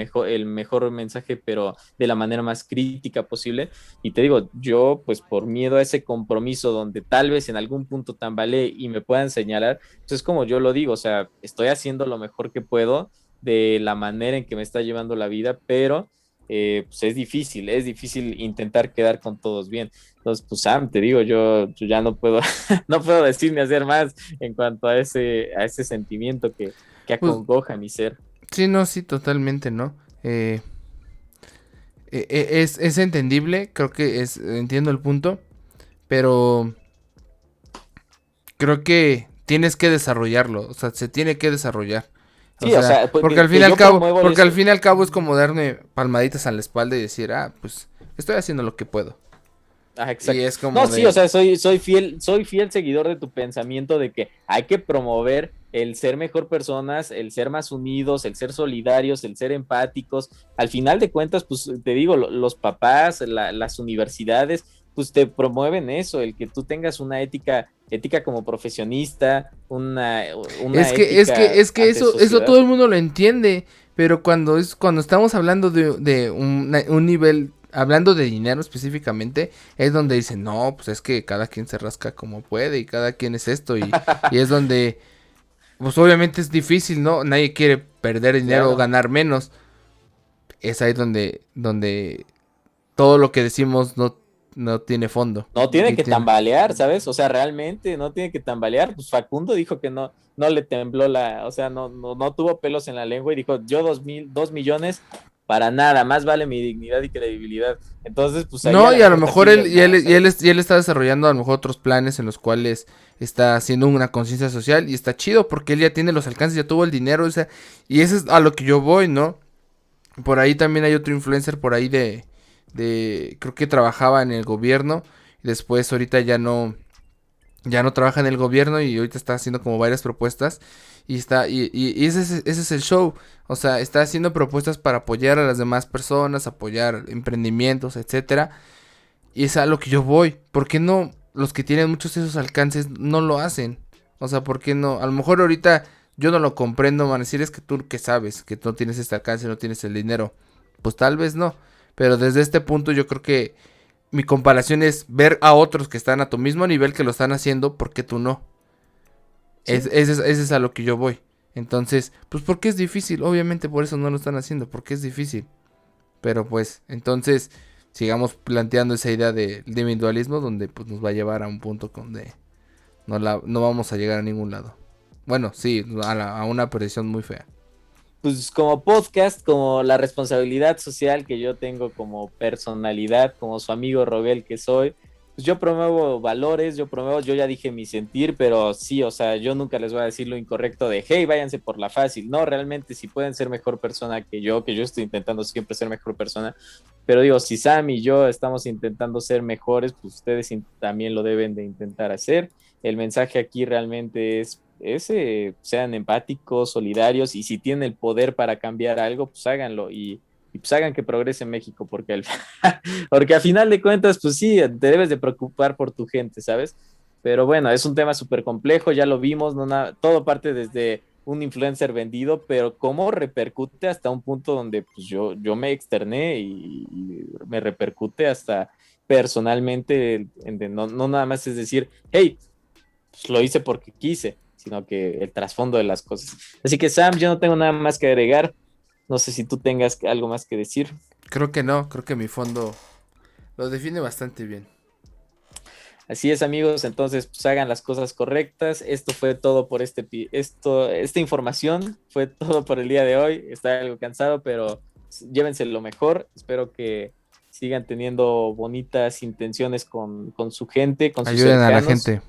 mejor mensaje, pero de la manera más crítica posible. Y te digo, yo pues por miedo a ese compromiso donde tal vez en algún punto tambalee y me puedan señalar, pues es como yo lo digo, o sea, estoy haciendo lo mejor que puedo de la manera en que me está llevando la vida, pero pues es difícil intentar quedar con todos bien. Entonces, pues Sam, te digo, yo ya no puedo, no puedo decir ni hacer más en cuanto a ese sentimiento que Pues acongoja mi ser. sí, no, sí, totalmente, ¿no? Es entendible, creo que entiendo el punto, pero creo que tienes que desarrollarlo, o sea, se tiene que desarrollar. O Sí, o sea, sea, pues porque al fin y que al yo cabo, promuevo porque al eso. fin y al cabo es como darme palmaditas a la espalda y decir, pues estoy haciendo lo que puedo. Ah, Y exacto. es como No, sí, o de, sea, soy fiel seguidor de tu pensamiento de que hay que promover el ser mejor personas, el ser más unidos, el ser solidarios, el ser empáticos. Al final de cuentas, pues te digo, los papás, las universidades, pues te promueven eso, el que tú tengas una ética como profesionista, una ética es que ante eso sociedad. todo el mundo lo entiende, pero cuando estamos hablando de un nivel, hablando de dinero específicamente, es donde dicen, no, pues es que cada quien se rasca como puede y cada quien es esto y es donde, pues obviamente es difícil, ¿no? Nadie quiere perder dinero o Claro. ganar menos. Es ahí donde todo lo que decimos no tiene fondo. No tiene Y que tiene... tambalear, ¿sabes? O sea, realmente no tiene que tambalear. Pues Facundo dijo que no le tembló o sea, no tuvo pelos en la lengua y dijo, yo 2 millones para nada, más vale mi dignidad y credibilidad. Entonces, pues ahí a No, lo y a lo mejor te mejor arriesgas más, ¿sabes? él está desarrollando a lo mejor otros planes en los cuales está haciendo una conciencia social y está chido porque él ya tiene los alcances, ya tuvo el dinero, o sea, y eso es a lo que yo voy, ¿no? Por ahí también hay otro influencer por ahí creo que trabajaba en el gobierno, y después ahorita ya no trabaja en el gobierno y ahorita está haciendo como varias propuestas y ese es el show, o sea, está haciendo propuestas para apoyar a las demás personas, apoyar emprendimientos, etcétera, y es a lo que yo voy. ¿Por qué no los que tienen muchos de esos alcances no lo hacen? O sea, ¿por qué no? A lo mejor ahorita yo no lo comprendo, man. Decir es que tú que sabes que no tienes este alcance, no tienes el dinero. Pues tal vez no. Pero desde este punto yo creo que mi comparación es ver a otros que están a tu mismo nivel que lo están haciendo, ¿por qué tú no? Sí. Ese es a lo que yo voy. Entonces, pues porque es difícil. Obviamente por eso no lo están haciendo, porque es difícil. Pero pues, entonces, sigamos planteando esa idea de individualismo donde pues nos va a llevar a un punto donde no vamos a llegar a ningún lado. Bueno, sí, a una perdición muy fea. Pues como podcast, como la responsabilidad social que yo tengo como personalidad, como su amigo Roguel que soy, pues yo promuevo valores, yo ya dije mi sentir, pero sí, o sea, yo nunca les voy a decir lo incorrecto de, hey, váyanse por la fácil. No, realmente si pueden ser mejor persona que yo estoy intentando siempre ser mejor persona, pero digo, si Sam y yo estamos intentando ser mejores, pues ustedes también lo deben de intentar hacer. El mensaje aquí realmente sean empáticos, solidarios y si tienen el poder para cambiar algo, pues háganlo y pues hagan que progrese México, porque al final de cuentas, pues sí, te debes de preocupar por tu gente, ¿sabes? Pero bueno, es un tema súper complejo, ya lo vimos, todo parte desde un influencer vendido, pero cómo repercute hasta un punto donde pues yo me externé y me repercute hasta personalmente, no nada más es decir, hey, pues lo hice porque quise, sino que el trasfondo de las cosas. Así que Sam, yo no tengo nada más que agregar. No sé si tú tengas algo más que decir. Creo que no, creo que mi fondo lo define bastante bien. Así es, amigos, entonces pues hagan las cosas correctas. Esto fue todo por esta información fue todo por el día de hoy. Estoy algo cansado, pero llévense lo mejor. Espero que sigan teniendo bonitas intenciones con su gente, con sus Ayuden a la cercanos. gente.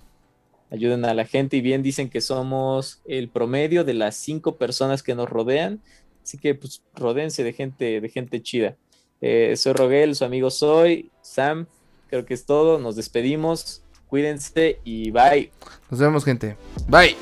ayuden a la gente y bien dicen que somos el promedio de las 5 personas que nos rodean, así que pues rodéense de gente chida. Soy Roguel, su amigo soy, Sam, creo que es todo, nos despedimos, cuídense y bye. Nos vemos, gente. Bye.